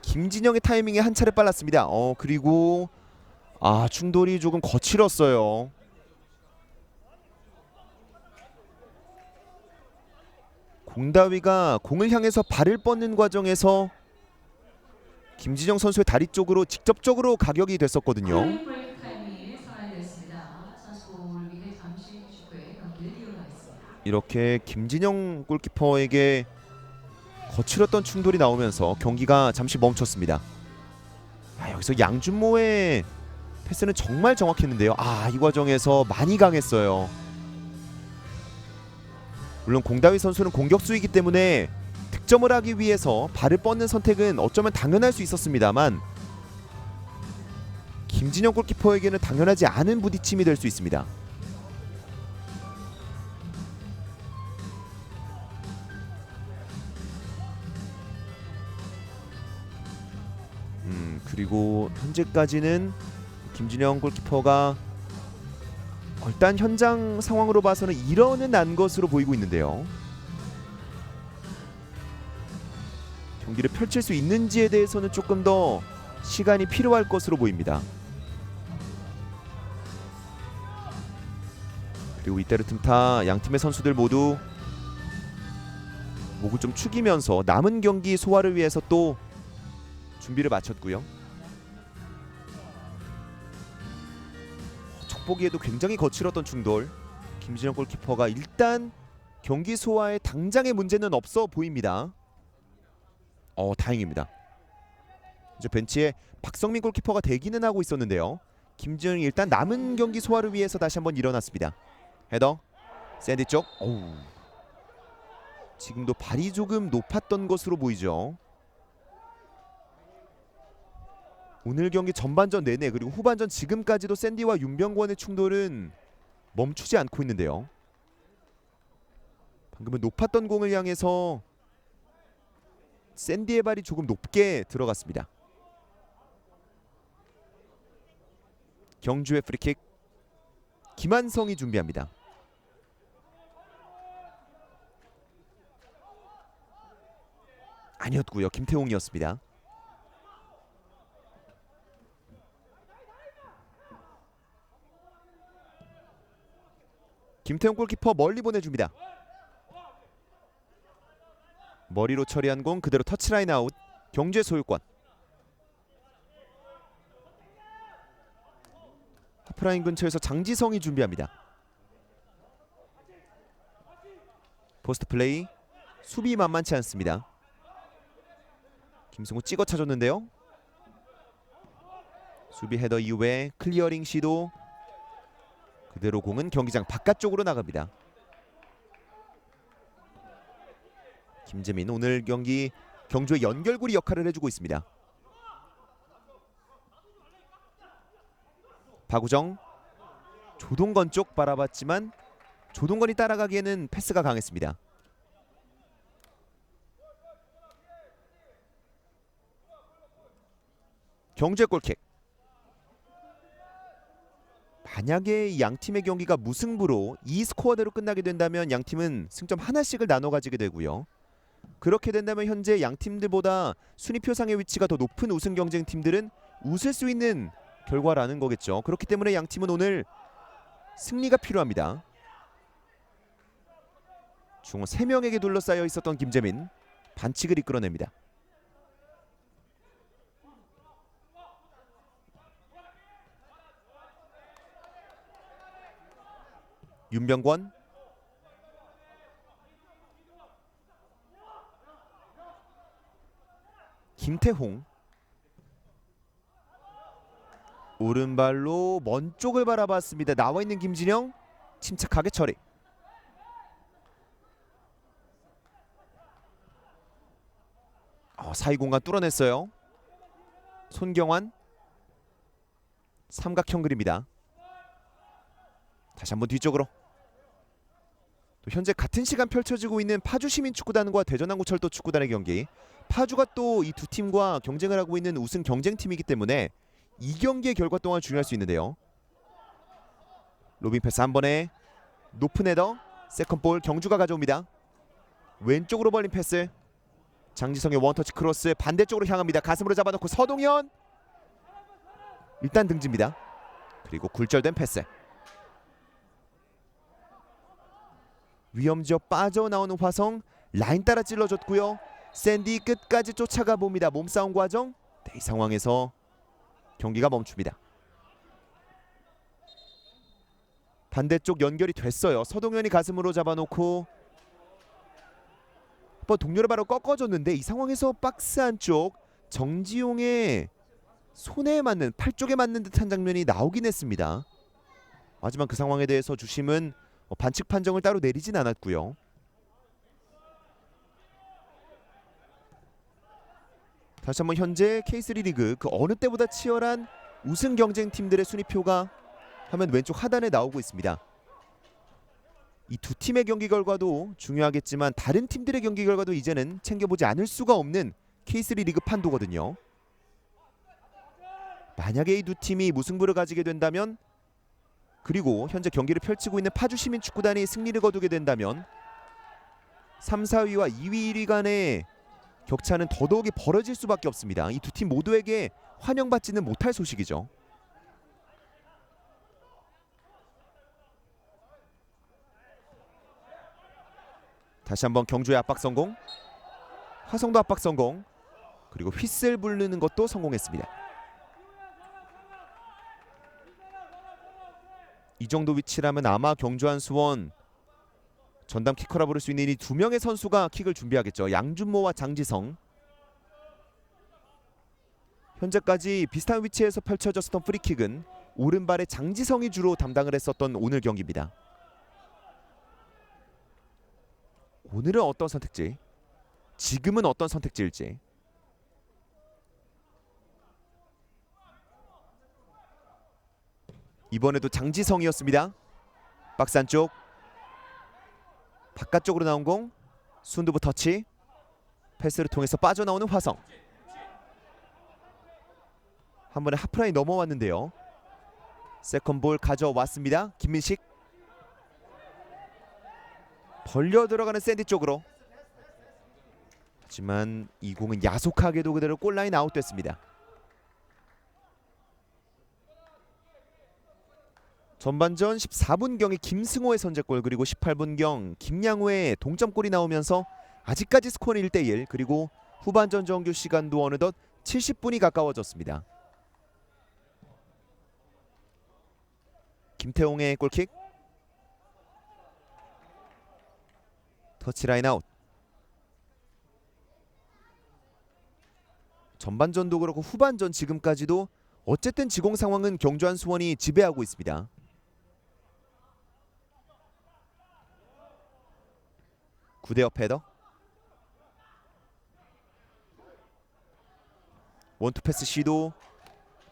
김진영의 타이밍이 한 차례 빨랐습니다. 그리고 충돌이 조금 거칠었어요. 공다휘가 공을 향해서 발을 뻗는 과정에서 김진영 선수의 다리 쪽으로 직접적으로 가격이 됐었거든요. 이렇게 김진영 골키퍼에게 거칠었던 충돌이 나오면서 경기가 잠시 멈췄습니다. 여기서 양준모의 패스는 정말 정확했는데요. 이 과정에서 많이 강했어요. 물론 공다휘 선수는 공격수이기 때문에 득점을 하기 위해서 발을 뻗는 선택은 어쩌면 당연할 수 있었습니다만 김진영 골키퍼에게는 당연하지 않은 부딪힘이 될 수 있습니다. 그리고 현재까지는 김진영 골키퍼가 일단 현장 상황으로 봐서는 이러는 난 것으로 보이고 있는데요. 경기를 펼칠 수 있는지에 대해서는 조금 더 시간이 필요할 것으로 보입니다. 그리고 이때를 틈타 양팀의 선수들 모두 목을 좀 축이면서 남은 경기 소화를 위해서 또 준비를 마쳤고요. 첫 보기에도 굉장히 거칠었던 충돌. 김진영 골키퍼가 일단 경기 소화에 당장의 문제는 없어 보입니다. 다행입니다. 이제 벤치에 박성민 골키퍼가 대기는 하고 있었는데요. 김진영이 일단 남은 경기 소화를 위해서 다시 한번 일어났습니다. 헤더 샌디 쪽. 지금도 발이 조금 높았던 것으로 보이죠. 오늘 경기 전반전 내내 그리고 후반전 지금까지도 샌디와 윤병권의 충돌은 멈추지 않고 있는데요. 방금은 높았던 공을 향해서 샌디의 발이 조금 높게 들어갔습니다. 경주의 프리킥 김한성이 준비합니다. 아니었고요. 김태웅이었습니다. 김태웅 골키퍼 멀리 보내줍니다. 머리로 처리한 공 그대로 터치라인 아웃. 경주의 소유권. 하프라인 근처에서 장지성이 준비합니다. 포스트 플레이. 수비 만만치 않습니다. 김승우 찍어 차줬는데요. 수비 헤더 이후에 클리어링 시도. 그대로 공은 경기장 바깥쪽으로 나갑니다. 김재민 오늘 경기 경주의 연결고리 역할을 해주고 있습니다. 박우정 조동건 쪽 바라봤지만 조동건이 따라가기에는 패스가 강했습니다. 경주의 골킥. 만약에 이 양팀의 경기가 무승부로 이 스코어대로 끝나게 된다면 양팀은 승점 하나씩을 나눠 가지게 되고요. 그렇게 된다면 현재 양팀들보다 순위표상의 위치가 더 높은 우승 경쟁 팀들은 웃을 수 있는 결과라는 거겠죠. 그렇기 때문에 양팀은 오늘 승리가 필요합니다. 중원 3명에게 둘러싸여 있었던 김재민 반칙을 이끌어냅니다. 윤병권 김태홍 오른발로 먼 쪽을 바라봤습니다. 나와있는 김진영 침착하게 처리. 사이 공간 뚫어냈어요. 손경환 삼각형 그립니다. 다시 한번 뒤쪽으로. 또 현재 같은 시간 펼쳐지고 있는 파주 시민축구단과 대전항구철도 축구단의 경기. 파주가 또 이 두 팀과 경쟁을 하고 있는 우승 경쟁팀이기 때문에 이 경기의 결과 또한 중요할 수 있는데요. 로빙 패스 한 번에 높은 헤더. 세컨볼 경주가 가져옵니다. 왼쪽으로 벌린 패스. 장지성의 원터치 크로스 반대쪽으로 향합니다. 가슴으로 잡아놓고 서동현 일단 등집니다. 그리고 굴절된 패스. 위험지역 빠져나오는 화성 라인 따라 찔러줬고요. 샌디 끝까지 쫓아가 봅니다. 몸싸움 과정. 네, 이 상황에서 경기가 멈춥니다. 반대쪽 연결이 됐어요. 서동현이 가슴으로 잡아놓고 한번 동료를 바로 꺾어줬는데 이 상황에서 박스 안쪽 정지용의 손에 맞는 팔 쪽에 맞는 듯한 장면이 나오긴 했습니다. 하지만 그 상황에 대해서 주심은 반칙 판정을 따로 내리진 않았고요. 다시 한번 현재 K3 리그 그 어느 때보다 치열한 우승 경쟁 팀들의 순위표가 화면 왼쪽 하단에 나오고 있습니다. 이 두 팀의 경기 결과도 중요하겠지만 다른 팀들의 경기 결과도 이제는 챙겨보지 않을 수가 없는 K3 리그 판도거든요. 만약에 이 두 팀이 무승부를 가지게 된다면 그리고 현재 경기를 펼치고 있는 파주시민축구단이 승리를 거두게 된다면 3, 4위와 2위, 1위 간의 격차는 더더욱이 벌어질 수밖에 없습니다. 이 두 팀 모두에게 환영받지는 못할 소식이죠. 다시 한번 경주의 압박 성공. 화성도 압박 성공. 그리고 휘슬 부르는 것도 성공했습니다. 이 정도 위치라면 아마 경주한 수원 전담 키커라 부를 수 있는 이 두 명의 선수가 킥을 준비하겠죠. 양준모와 장지성. 현재까지 비슷한 위치에서 펼쳐졌던 프리킥은 오른발에 장지성이 주로 담당을 했었던 오늘 경기입니다. 오늘은 어떤 선택지? 지금은 어떤 선택지일지. 이번에도 장지성이었습니다. 박스 안쪽 바깥쪽으로 나온 공 순두부 터치 패스를 통해서 빠져나오는 화성. 한 번에 하프라인 넘어왔는데요. 세컨볼 가져왔습니다. 김민식 벌려 들어가는 샌디 쪽으로. 하지만 이 공은 야속하게도 그대로 골라인 아웃됐습니다. 전반전 14분경에 김승호의 선제골 그리고 18분경 김양우의 동점골이 나오면서 아직까지 스코어는 1대1 그리고 후반전 정규 시간도 어느덧 70분이 가까워졌습니다. 김태홍의 골킥 터치라인 아웃. 전반전도 그렇고 후반전 지금까지도 어쨌든 지공 상황은 경주한 수원이 지배하고 있습니다. 구대엽 헤더 원투 패스 시도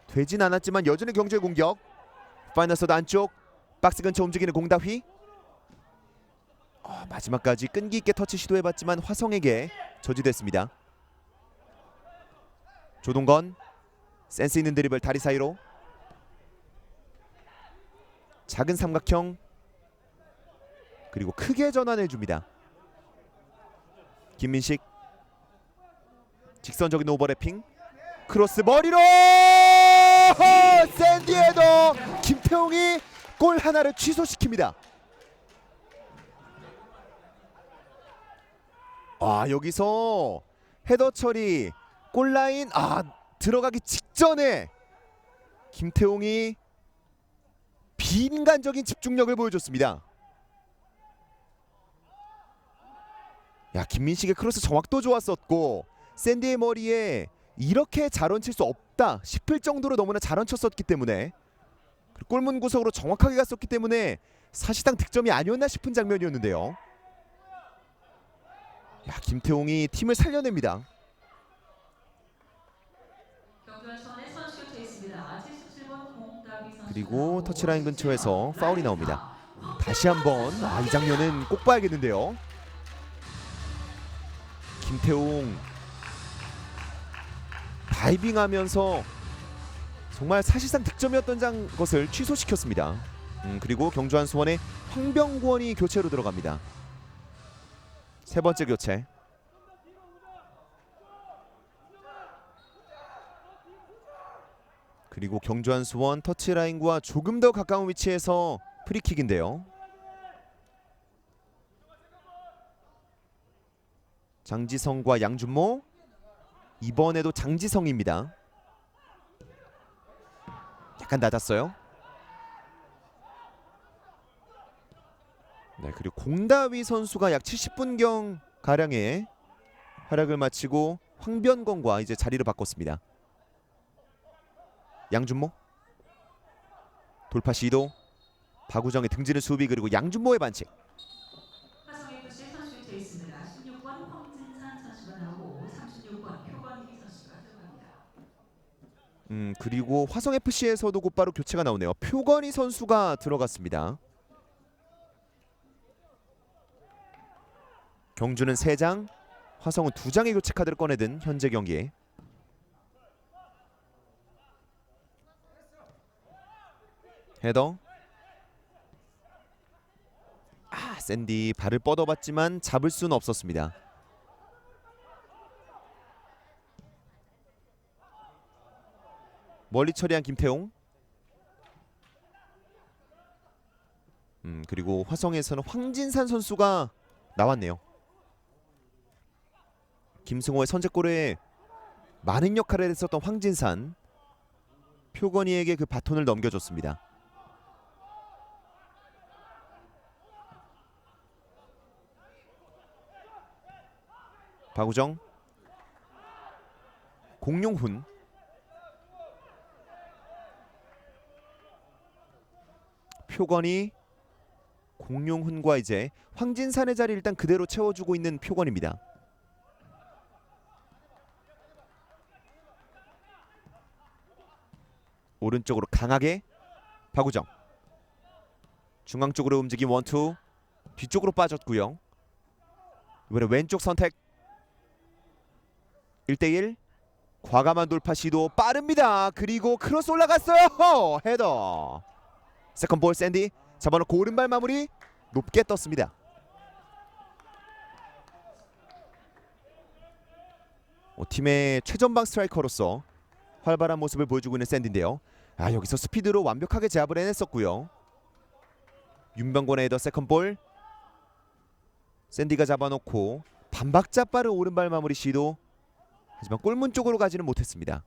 되진 않았지만 여전히 경주의 공격. 파이널 서드 안쪽 박스 근처 움직이는 공다휘. 마지막까지 끈기 있게 터치 시도해봤지만 화성에게 저지됐습니다. 조동건 센스 있는 드리블 다리 사이로 작은 삼각형 그리고 크게 전환해줍니다. 김민식 직선적인 오버래핑 크로스 머리로 샌디 헤더. 김태웅이 골 하나를 취소시킵니다. 여기서 헤더 처리 골라인 들어가기 직전에 김태웅이 비인간적인 집중력을 보여줬습니다. 김민식의 크로스 정확도 좋았었고 샌디의 머리에 이렇게 잘 얹힐 수 없다 싶을 정도로 너무나 잘 얹혔었기 때문에 골문 구석으로 정확하게 갔었기 때문에 사실상 득점이 아니었나 싶은 장면이었는데요. 김태웅이 팀을 살려냅니다. 그리고 터치라인 근처에서 파울이 나옵니다. 다시 한번 이 장면은 꼭 봐야겠는데요. 김태웅 다이빙하면서 정말 사실상 득점이었던 것을 취소시켰습니다. 그리고 경주한 수원의 황병권이 교체로 들어갑니다. 세 번째 교체. 그리고 경주한 수원 터치라인과 조금 더 가까운 위치에서 프리킥인데요. 장지성과 양준모. 이번에도 장지성입니다. 약간 낮았어요. 네, 그리고 공다위 선수가 약 70분경 가량의 활약을 마치고 황변건과 이제 자리를 바꿨습니다. 양준모 돌파 시도 박우정의 등지는 수비 그리고 양준모의 반칙. 화성FC 선수 교체 있습니다. 16번 황진산 선수가 나오고 36번 표건희 선수가 들어갑니다. 그리고 화성FC에서도 곧바로 교체가 나오네요. 표건희 선수가 들어갔습니다. 경주는 3장, 화성은 2장의 교체 카드를 꺼내든 현재 경기에 헤더. 샌디 발을 뻗어봤지만 잡을 수는 없었습니다. 멀리 처리한 김태용. 그리고 화성에서는 황진산 선수가 나왔네요. 김승호의 선제골에 많은 역할을 했었던 황진산. 표건이에게 그 바톤을 넘겨줬습니다. 박우정, 공룡훈, 표건이, 공룡훈과 이제 황진산의 자리 일단 그대로 채워주고 있는 표건입니다. 오른쪽으로 강하게 박우정 중앙 쪽으로 움직임 원투 뒤쪽으로 빠졌고요. 이번에 왼쪽 선택 1대1 과감한 돌파 시도 빠릅니다. 그리고 크로스 올라갔어요. 헤더. 세컨 볼 샌디 잡아놓고 오른발 마무리 높게 떴습니다. 팀의 최전방 스트라이커로서 활발한 모습을 보여주고 있는 샌디인데요. 여기서 스피드로 완벽하게 제압을 해냈었고요. 윤병권의 헤더 세컨 볼 샌디가 잡아놓고 반박자 빠른 오른발 마무리 시도 하지만 골문 쪽으로 가지는 못했습니다.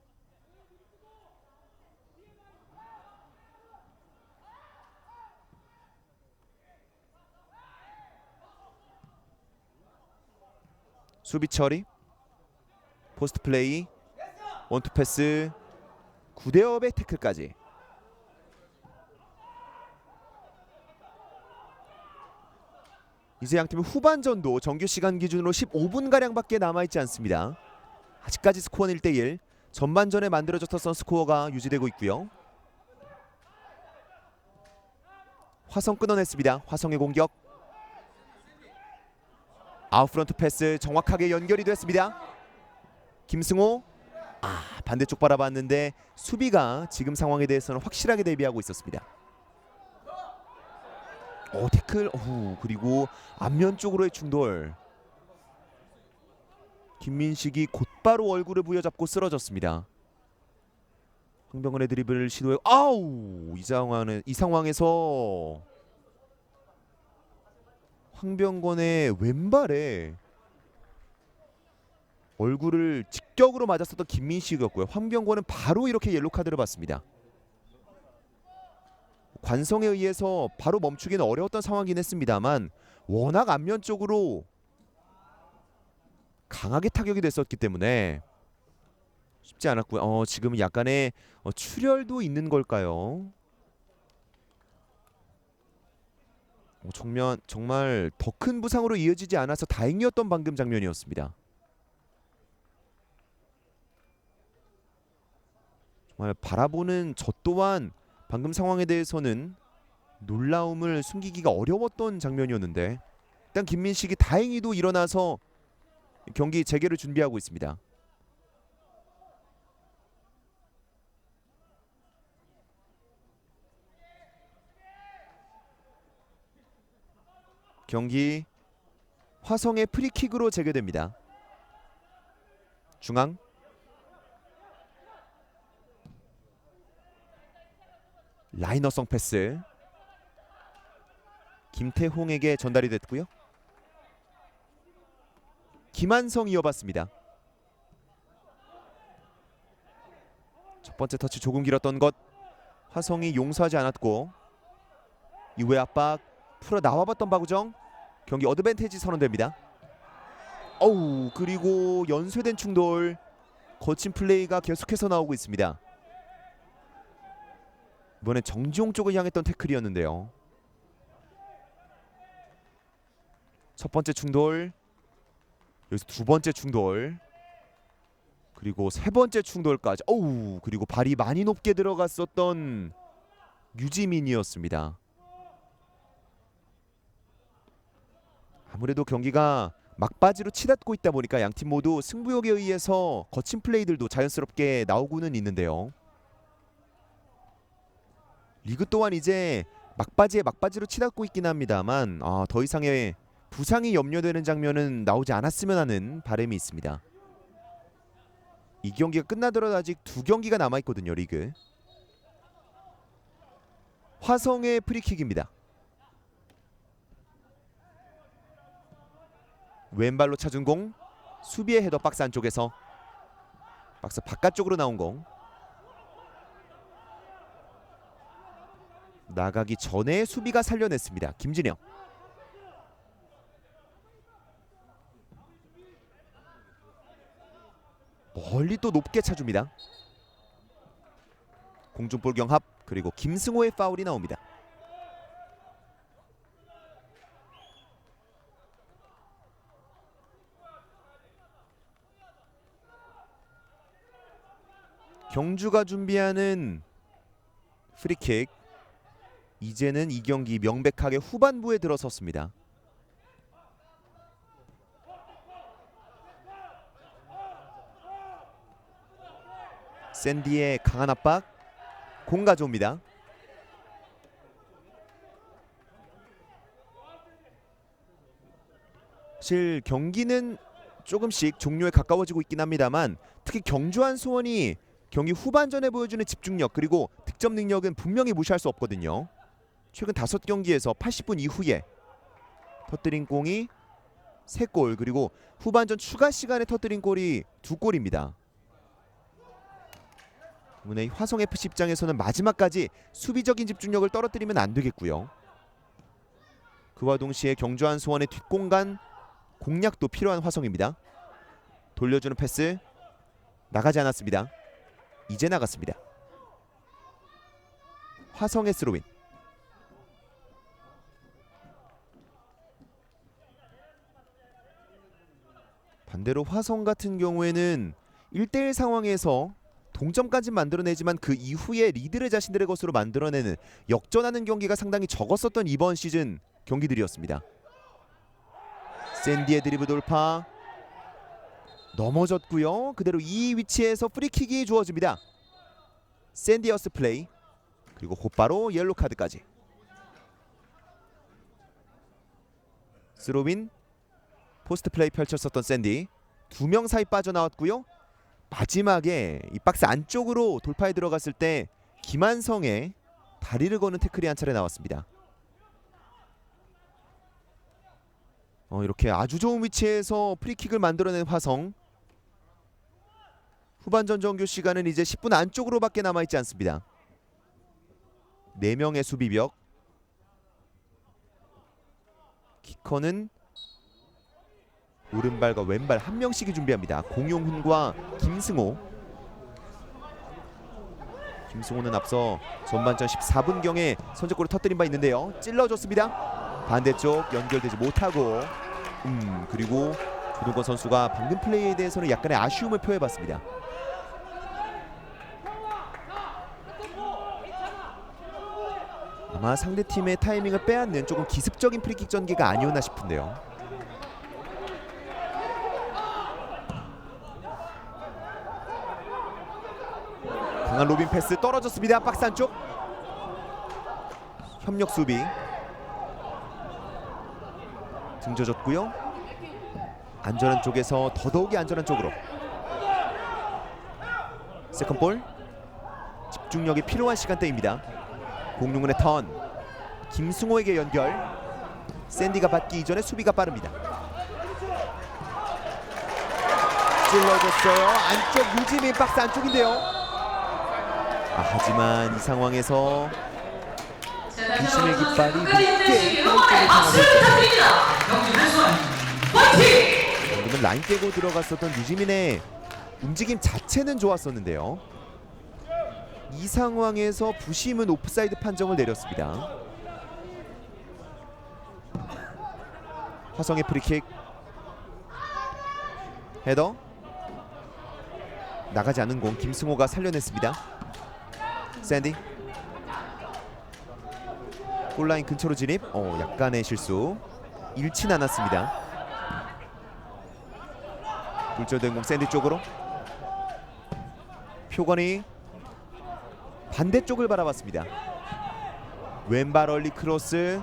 수비 처리 포스트 플레이 원투 패스 9대 업의 태클까지. 이제 양팀의 후반전도 정규 시간 기준으로 15분가량밖에 남아있지 않습니다. 아직까지 스코어는 1대1 전반전에 만들어졌던 스코어가 유지되고 있고요. 화성 끊어냈습니다. 화성의 공격 아웃프런트 패스 정확하게 연결이 됐습니다. 김승호 반대쪽 바라봤는데 수비가 지금 상황에 대해서는 확실하게 대비하고 있었습니다. 태클 그리고 앞면 쪽으로의 충돌 김민식이 곧바로 얼굴을 부여잡고 쓰러졌습니다. 황병건의 드리블을 시도해 이 상황에서 황병건의 왼발에 얼굴을 직격으로 맞았었던 김민식이었고요. 황병건은 바로 이렇게 옐로 카드를 받습니다. 관성에 의해서 바로 멈추기는 어려웠던 상황이긴 했습니다만 워낙 앞면 쪽으로 강하게 타격이 됐었기 때문에 쉽지 않았고요. 지금 약간의 출혈도 있는 걸까요? 정말 더 큰 부상으로 이어지지 않아서 다행이었던 방금 장면이었습니다. 정말 바라보는 저 또한 방금 상황에 대해서는 놀라움을 숨기기가 어려웠던 장면이었는데 일단 김민식이 다행히도 일어나서 경기 재개를 준비하고 있습니다. 경기 화성의 프리킥으로 재개됩니다. 중앙 라이너성 패스 김태홍에게 전달이 됐고요. 김한성이 이어봤습니다. 첫 번째 터치 조금 길었던 것 화성이 용서하지 않았고 이후에 압박 풀어 나와봤던 박우정 경기 어드밴티지 선언됩니다. 그리고 연쇄된 충돌 거친 플레이가 계속해서 나오고 있습니다. 이번엔 정지용 쪽을 향했던 태클이었는데요. 첫 번째 충돌 여기서 두 번째 충돌 그리고 세 번째 충돌까지 그리고 발이 많이 높게 들어갔었던 유지민이었습니다. 아무래도 경기가 막바지로 치닫고 있다 보니까 양팀 모두 승부욕에 의해서 거친 플레이들도 자연스럽게 나오고는 있는데요. 리그 또한 이제 막바지로 치닫고 있긴 합니다만 더 이상의 부상이 염려되는 장면은 나오지 않았으면 하는 바람이 있습니다. 이 경기가 끝나더라도 아직 두 경기가 남아있거든요. 리그. 화성의 프리킥입니다. 왼발로 찾은 공 수비의 헤더 박스 안쪽에서 박스 바깥쪽으로 나온 공 나가기 전에 수비가 살려냈습니다. 김진영 멀리 또 높게 차줍니다. 공중볼 경합 그리고 김승호의 파울이 나옵니다. 경주가 준비하는 프리킥 이제는 이 경기 명백하게 후반부에 들어섰습니다. 샌디의 강한 압박, 공 가져옵니다. 사실 경기는 조금씩 종료에 가까워지고 있긴 합니다만 특히 경주한 수원이 경기 후반전에 보여주는 집중력 그리고 득점 능력은 분명히 무시할 수 없거든요. 최근 5경기에서 80분 이후에 터뜨린 공이 3골, 그리고 후반전 추가 시간에 터뜨린 골이 2골입니다. 때문에 화성FC 입장에서는 마지막까지 수비적인 집중력을 떨어뜨리면 안 되겠고요. 그와 동시에 경주한 수원의 뒷공간 공략도 필요한 화성입니다. 돌려주는 패스 나가지 않았습니다. 이제 나갔습니다. 화성의 스로인. 반대로 화성 같은 경우에는 1대1 상황에서 동점까지 만들어내지만 그 이후에 리드를 자신들의 것으로 만들어내는 역전하는 경기가 상당히 적었었던 이번 시즌 경기들이었습니다. 샌디의 드리블 돌파 넘어졌고요. 그대로 이 위치에서 프리킥이 주어집니다. 샌디어스 플레이, 그리고 곧바로 옐로 카드까지. 스로빈 포스트 플레이 펼쳤었던 샌디 2명 사이 빠져나왔고요. 마지막에 이 박스 안쪽으로 돌파에 들어갔을 때 김한성의 다리를 거는 태클이 한 차례 나왔습니다. 이렇게 아주 좋은 위치에서 프리킥을 만들어낸 화성. 후반전 정규 시간은 이제 10분 안쪽으로밖에 남아있지 않습니다. 4명의 수비벽. 키커는 오른발과 왼발 한 명씩이 준비합니다. 공용훈과 김승호. 김승호는 앞서 전반전 14분경에 선제골을 터뜨린 바 있는데요. 찔러줬습니다. 반대쪽 연결되지 못하고 그리고 조동건 선수가 방금 플레이에 대해서는 약간의 아쉬움을 표해봤습니다. 아마 상대팀의 타이밍을 빼앗는 조금 기습적인 프리킥 전개가 아니었나 싶은데요. 강한 로빈 패스 떨어졌습니다. 박스 안쪽 협력 수비 등져졌고요. 안전한 쪽에서 더더욱이 안전한 쪽으로 세컨볼. 집중력이 필요한 시간대입니다. 공룡은의 턴 김승호에게 연결. 샌디가 받기 이전에 수비가 빠릅니다. 찔러줬어요. 안쪽 유지민 박스 안쪽인데요. 하지만 이 상황에서 부심의 깃발이 높게 방금은 라인 깨고 들어갔었던 유지민의 움직임 자체는 좋았었는데요. 이 상황에서 부심은 오프사이드 판정을 내렸습니다. 화성의 프리킥. 헤더 나가지 않은 공 김승호가 살려냈습니다. 샌디 골라인 근처로 진입. 약간의 실수. 잃진 않았습니다. 굴절된 공 샌디 쪽으로. 표건이 반대쪽을 바라봤습니다. 왼발 얼리 크로스.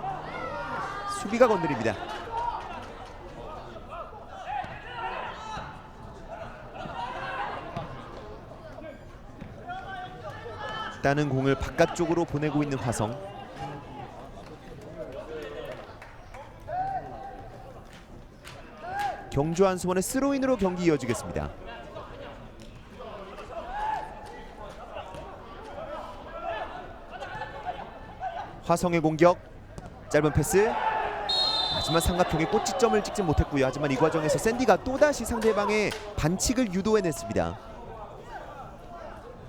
수비가 건드립니다. 일단은 공을 바깥쪽으로 보내고 있는 화성. 경주한 수원의 스로인으로 경기 이어지겠습니다. 화성의 공격. 짧은 패스. 하지만 삼각형의 꽃지점을 찍지 못했고요. 하지만 이 과정에서 샌디가 또다시 상대방의 반칙을 유도해냈습니다.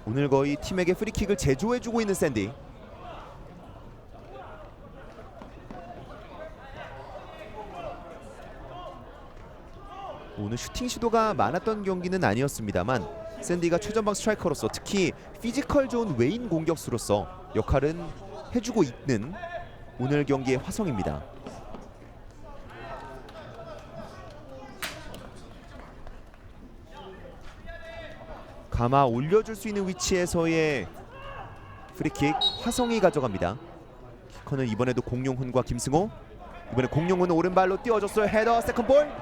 오늘 거의 팀에게 프리킥을 제조해주고 있는 샌디. 오늘 슈팅 시도가 많았던 경기는 아니었습니다만 샌디가 최전방 스트라이커로서 특히 피지컬 좋은 외인 공격수로서 역할은 해주고 있는 오늘 경기의 화성입니다. 감아 올려줄 수 있는 위치에서의 프리킥 화성이 가져갑니다. 키커는 이번에도 공룡훈과 김승호. 이번에 공룡훈 오른발로 띄워줬어요. 헤더 세컨볼.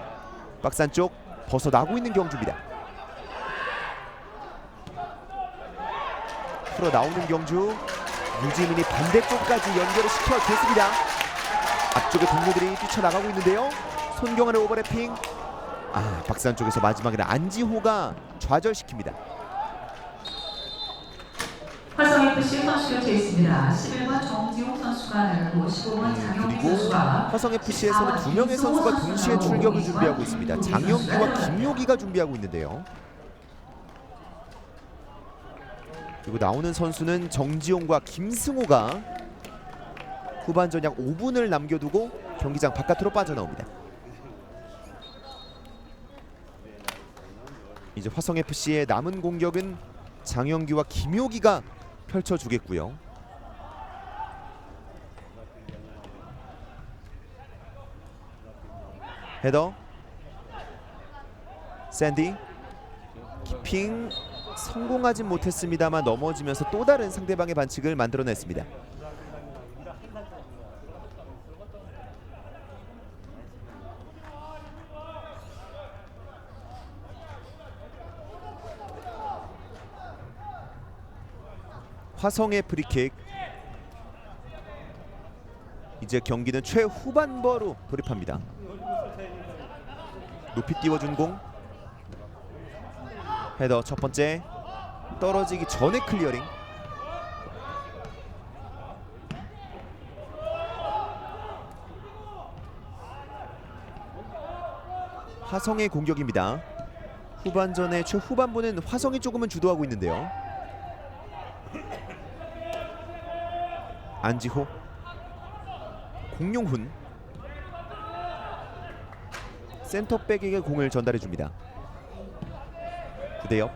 박스 안쪽 벗어나고 있는 경주입니다. 풀어 나오는 경주. 유지민이 반대쪽까지 연결을 시켜줬습니다. 앞쪽에 동료들이 뛰쳐나가고 있는데요. 손경환의 오버래핑. 박스 안쪽에서 마지막에는 안지호가 좌절시킵니다. 화성FC 선수가 되어 있습니다. 11번 정지용 선수가 나가고 15번 장영기 그리고 선수가 화성FC에서는 2명의 선수가 동시에 출격을 준비하고 있습니다. 장영기와 김효기가 준비하고 있는데요. 그리고 나오는 선수는 정지용과 김승호가 후반전 약 5분을 남겨두고 경기장 바깥으로 빠져나옵니다. 이제 화성FC의 남은 공격은 장영기와 김효기가 펼쳐주겠고요. 헤더 샌디 키핑 성공하진 못했습니다만 넘어지면서 또 다른 상대방의 반칙을 만들어냈습니다. 화성의 프리킥. 이제 경기는 최후반부로 돌입합니다. 높이 띄워준 공. 헤더 첫 번째. 떨어지기 전에 클리어링. 화성의 공격입니다. 후반전의 최후반부는 화성이 조금은 주도하고 있는데요. 안지호, 공룡훈, 센터백에게 공을 전달해줍니다. 구대엽.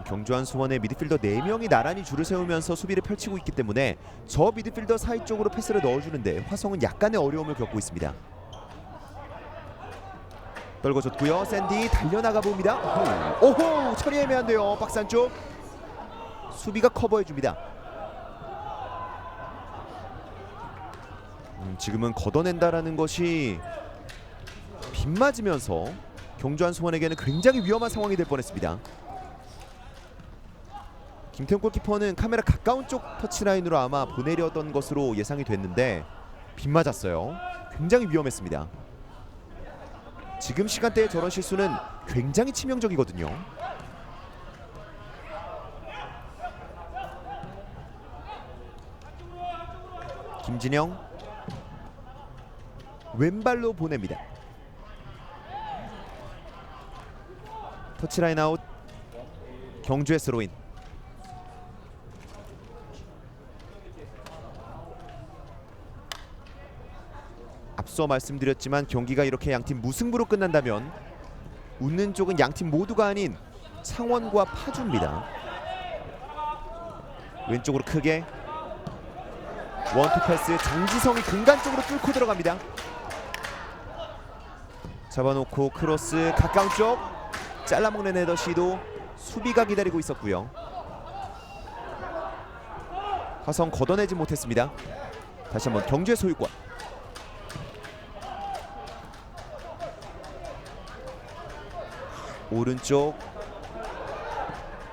경주한 수원의 미드필더 4명이 나란히 줄을 세우면서 수비를 펼치고 있기 때문에 저 미드필더 사이 쪽으로 패스를 넣어주는데 화성은 약간의 어려움을 겪고 있습니다. 떨궈줬고요. 샌디 달려나가 봅니다. 오호! 처리 애매한데요. 박스 안쪽. 수비가 커버해줍니다. 지금은 걷어낸다라는 것이 빗맞으면서 경주한 수원에게는 굉장히 위험한 상황이 될 뻔했습니다. 김태훈 골키퍼는 카메라 가까운 쪽 터치라인으로 아마 보내려던 것으로 예상이 됐는데 빗맞았어요. 굉장히 위험했습니다. 지금 시간대에 저런 실수는 굉장히 치명적이거든요. 김진영 왼발로 보냅니다. 터치라인 아웃. 경주의 스로인. 앞서 말씀드렸지만 경기가 이렇게 양팀 무승부로 끝난다면 웃는 쪽은 양팀 모두가 아닌 창원과 파주입니다. 왼쪽으로 크게 원투 패스. 정지성이 공간 쪽으로 뚫고 들어갑니다. 잡아놓고 크로스 가까운 쪽 잘라먹는 헤더 시도. 수비가 기다리고 있었고요. 화성 걷어내지 못했습니다. 다시 한번 경주의 소유권. 오른쪽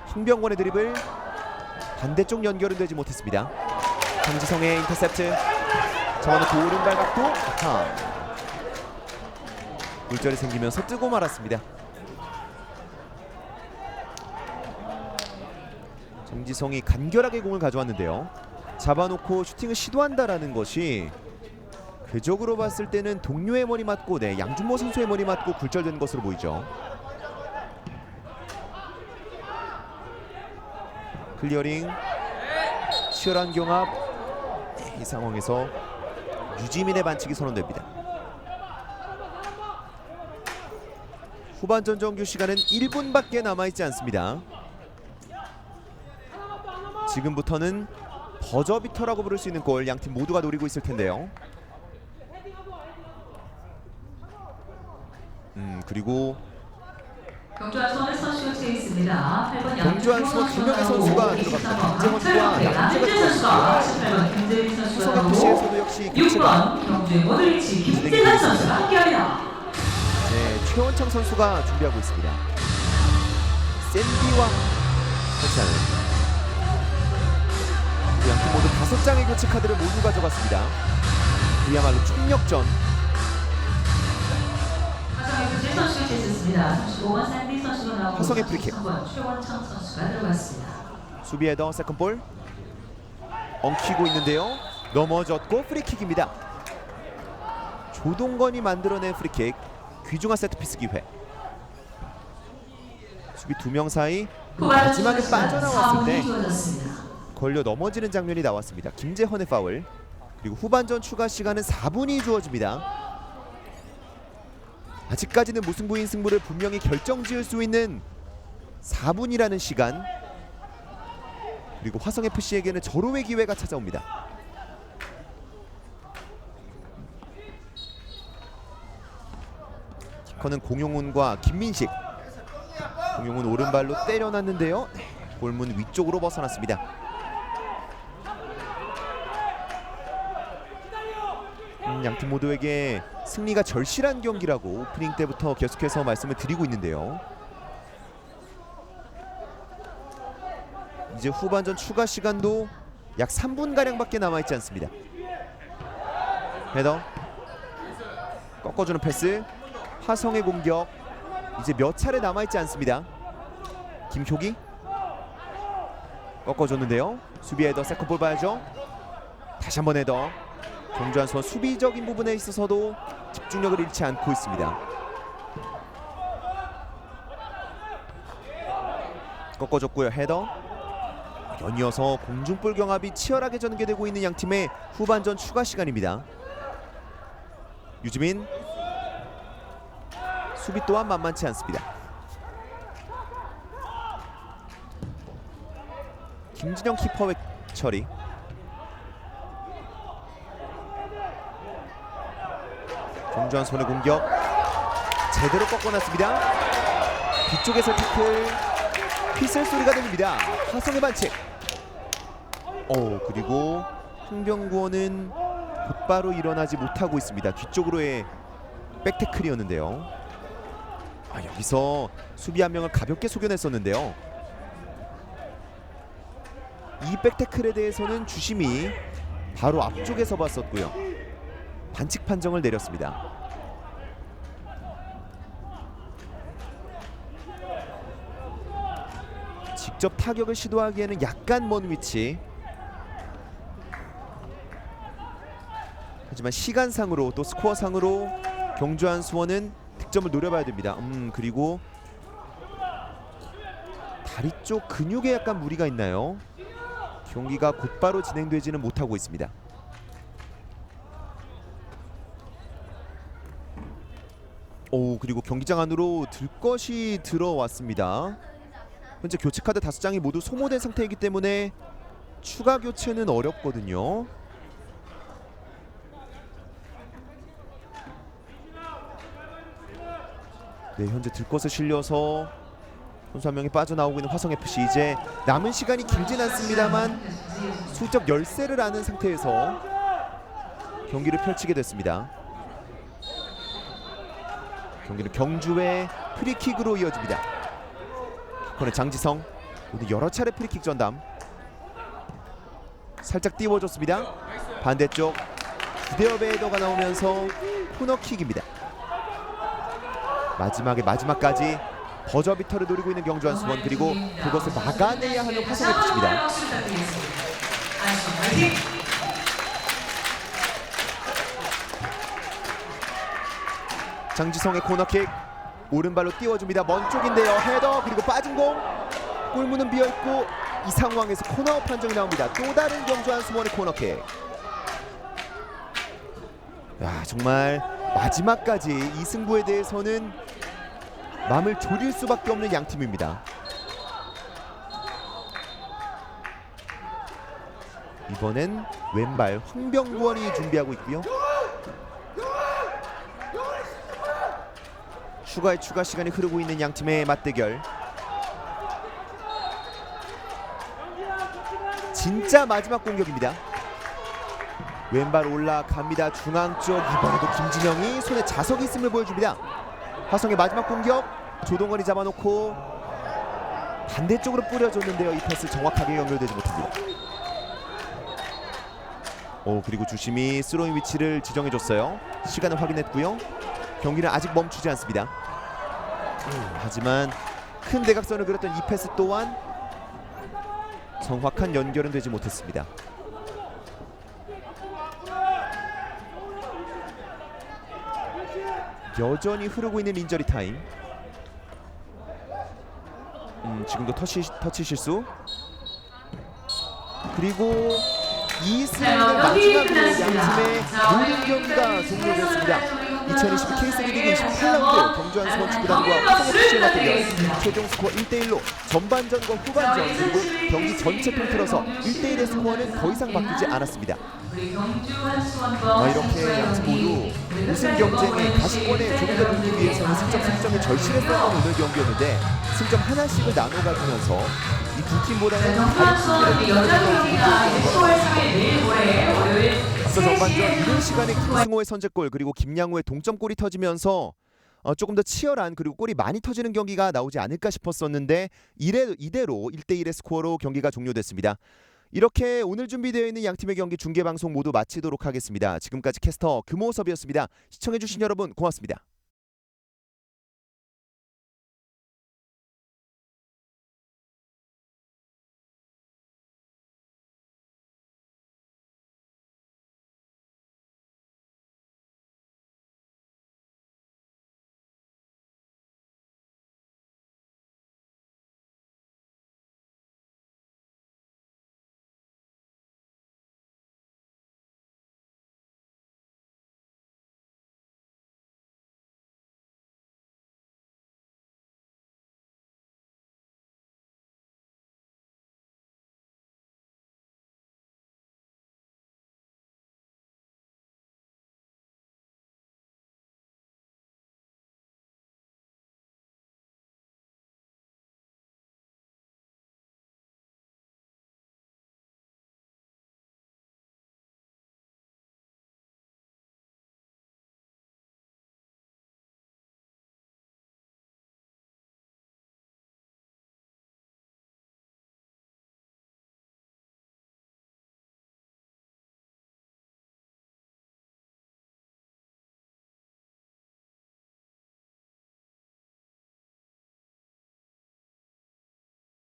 황병권의 드리블. 반대쪽 연결은 되지 못했습니다. 정지성의 인터셉트. 잡아놓고 오른발 각도. 물절이 생기면서 뜨고 말았습니다. 정지성이 간결하게 공을 가져왔는데요. 잡아놓고 슈팅을 시도한다라는 것이 궤적으로 봤을 때는 동료의 머리 맞고 양준모 선수의 머리 맞고 굴절된 것으로 보이죠. 클리어링. 치열한 경합. 이 상황에서 유지민의 반칙이 선언됩니다. 후반전 정규 시간은 1분밖에 남아있지 않습니다. 지금부터는 버저비터라고 부를 수 있는 골 양팀 모두가 노리고 있을 텐데요. 그리고 경주한수원의 선수가 돼 있습니다. 8번 경주한수원 두 명의 선수가 들어갑니다. 김재원과 양재가 선수가 18번 김재민 선수가 후성 나오고 FC에서도 역시 교체가 6번 경주의 모드리치 김재환 선수가 함께합니다. 네, 최원창 선수가 준비하고 있습니다. 샌디와 터치하는 양팀 모두 5장의 교체 카드를 모두 가져갔습니다. 그야말로 총력전. 화성의 부재 선수가 제쳤습니다. 35번 샌디 선수가 나오고 화성의 프리킥. 33번 최원창 선수가 들어갔습니다. 수비 헤더 세컨볼 엉키고 있는데요. 넘어졌고 프리킥입니다. 조동건이 만들어낸 프리킥. 귀중한 세트피스 기회. 수비 2명 사이 마지막에 빠져나왔을 때 걸려 넘어지는 장면이 나왔습니다. 김재헌의 파울. 그리고 후반전 추가 시간은 4분이 주어집니다. 아직까지는 무승부인 승부를 분명히 결정지을 수 있는 4분이라는 시간. 그리고 화성FC에게는 절호의 기회가 찾아옵니다. 키커는 공용훈과 김민식. 공용훈 오른발로 때려놨는데요. 골문 위쪽으로 벗어났습니다. 양팀 모두에게 승리가 절실한 경기라고 오프닝 때부터 계속해서 말씀을 드리고 있는데요. 이제 후반전 추가 시간도 약 3분가량밖에 남아있지 않습니다. 헤더 꺾어주는 패스. 화성의 공격 이제 몇 차례 남아있지 않습니다. 김효기 꺾어줬는데요. 수비 헤더 세컨볼 봐야죠. 다시 한번 헤더. 경주한수원 수비적인 부분에 있어서도 집중력을 잃지 않고 있습니다. 꺾어줬고요. 헤더. 연이어서 공중볼 경합이 치열하게 전개되고 있는 양팀의 후반전 추가 시간입니다. 유지민. 수비 또한 만만치 않습니다. 김진영 키퍼의 처리. 경주한수원의 공격 제대로 꺾어놨습니다. 뒤쪽에서 태클. 휘슬 소리가 들립니다. 화성의 반칙. 그리고 홍병구원은 곧바로 일어나지 못하고 있습니다. 뒤쪽으로의 백태클이었는데요. 여기서 수비 한 명을 가볍게 속여냈었는데요. 이 백태클에 대해서는 주심이 바로 앞쪽에서 봤었고요. 반칙 판정을 내렸습니다. 직접 타격을 시도하기에는 약간 먼 위치. 하지만 시간상으로 또 스코어상으로 경주한수원은 득점을 노려봐야 됩니다. 그리고 다리 쪽 근육에 약간 무리가 있나요? 경기가 곧바로 진행되지는 못하고 있습니다. 그리고 경기장 안으로 들것이 들어왔습니다. 현재 교체 카드 5장이 모두 소모된 상태이기 때문에 추가 교체는 어렵거든요. 네, 현재 들것에 실려서 선수 한 명이 빠져나오고 있는 화성FC. 이제 남은 시간이 길진 않습니다만 수적 열세를 아는 상태에서 경기를 펼치게 됐습니다. 경기는 경주의 프리킥으로 이어집니다. 그런데 장지성 오늘 여러 차례 프리킥 전담. 살짝 띄워줬습니다. 반대쪽 구대엽의 헤더가 나오면서 코너킥입니다. 마지막까지 버저비터를 노리고 있는 경주한수원. 그리고 그것을 막아내야 하는 화성FC입니다. 장지성의 코너킥 오른발로 띄워줍니다. 먼 쪽인데요. 헤더 그리고 빠진 공. 골문은 비어있고 이 상황에서 코너아웃 판정이 나옵니다. 또 다른 경주한수원의 코너킥. 정말 마지막까지 이 승부에 대해서는 마음을 졸일 수밖에 없는 양팀입니다. 이번엔 왼발 황병권이 준비하고 있고요. 추가 시간이 흐르고 있는 양 팀의 맞대결. 진짜 마지막 공격입니다. 왼발 올라갑니다. 중앙 쪽 이번에도 김진영이 손에 자석이 있음을 보여줍니다. 화성의 마지막 공격. 조동건이 잡아놓고 반대쪽으로 뿌려줬는데요. 이 패스 정확하게 연결되지 못합니다. 그리고 주심이 스로잉 위치를 지정해줬어요. 시간을 확인했고요. 경기는 아직 멈추지 않습니다. 하지만 큰 대각선을 그렸던 이 패스 또한 정확한 연결은 되지 못했습니다. 여전히 흐르고 있는 인저리 타임. 지금도 터치 실수. 그리고 이 승리는 마지막으로 양팀의 모든 경기가 종료됐습니다. 2020 K3 리그 28라운드 경주한 수원 축구단과 화성FC의 맞대결 최종 스코어 1대1로 전반전과 후반전 그리고 경기 전체 통틀어서 1대1의 스코어는 더 이상 바뀌지 않았습니다. 이렇게 양팀 모두 우승 경쟁에 다시권에 조금 더 들기 위해서는 승점에 절실했던 오늘 경기였는데 승점 하나씩을 나눠 가지면서 이 두 팀보다는 다른 팀들의 앞서 전반전 이른 시간에 김승호의 선제골 그리고 김양호의 동점골이 터지면서 조금 더 치열한 그리고 골이 많이 터지는 경기가 나오지 않을까 싶었었는데 이대로 1대1의 스코어로 경기가 종료됐습니다. 이렇게 오늘 준비되어 있는 양팀의 경기 중계방송 모두 마치도록 하겠습니다. 지금까지 캐스터 금호섭이었습니다. 시청해주신 여러분 고맙습니다.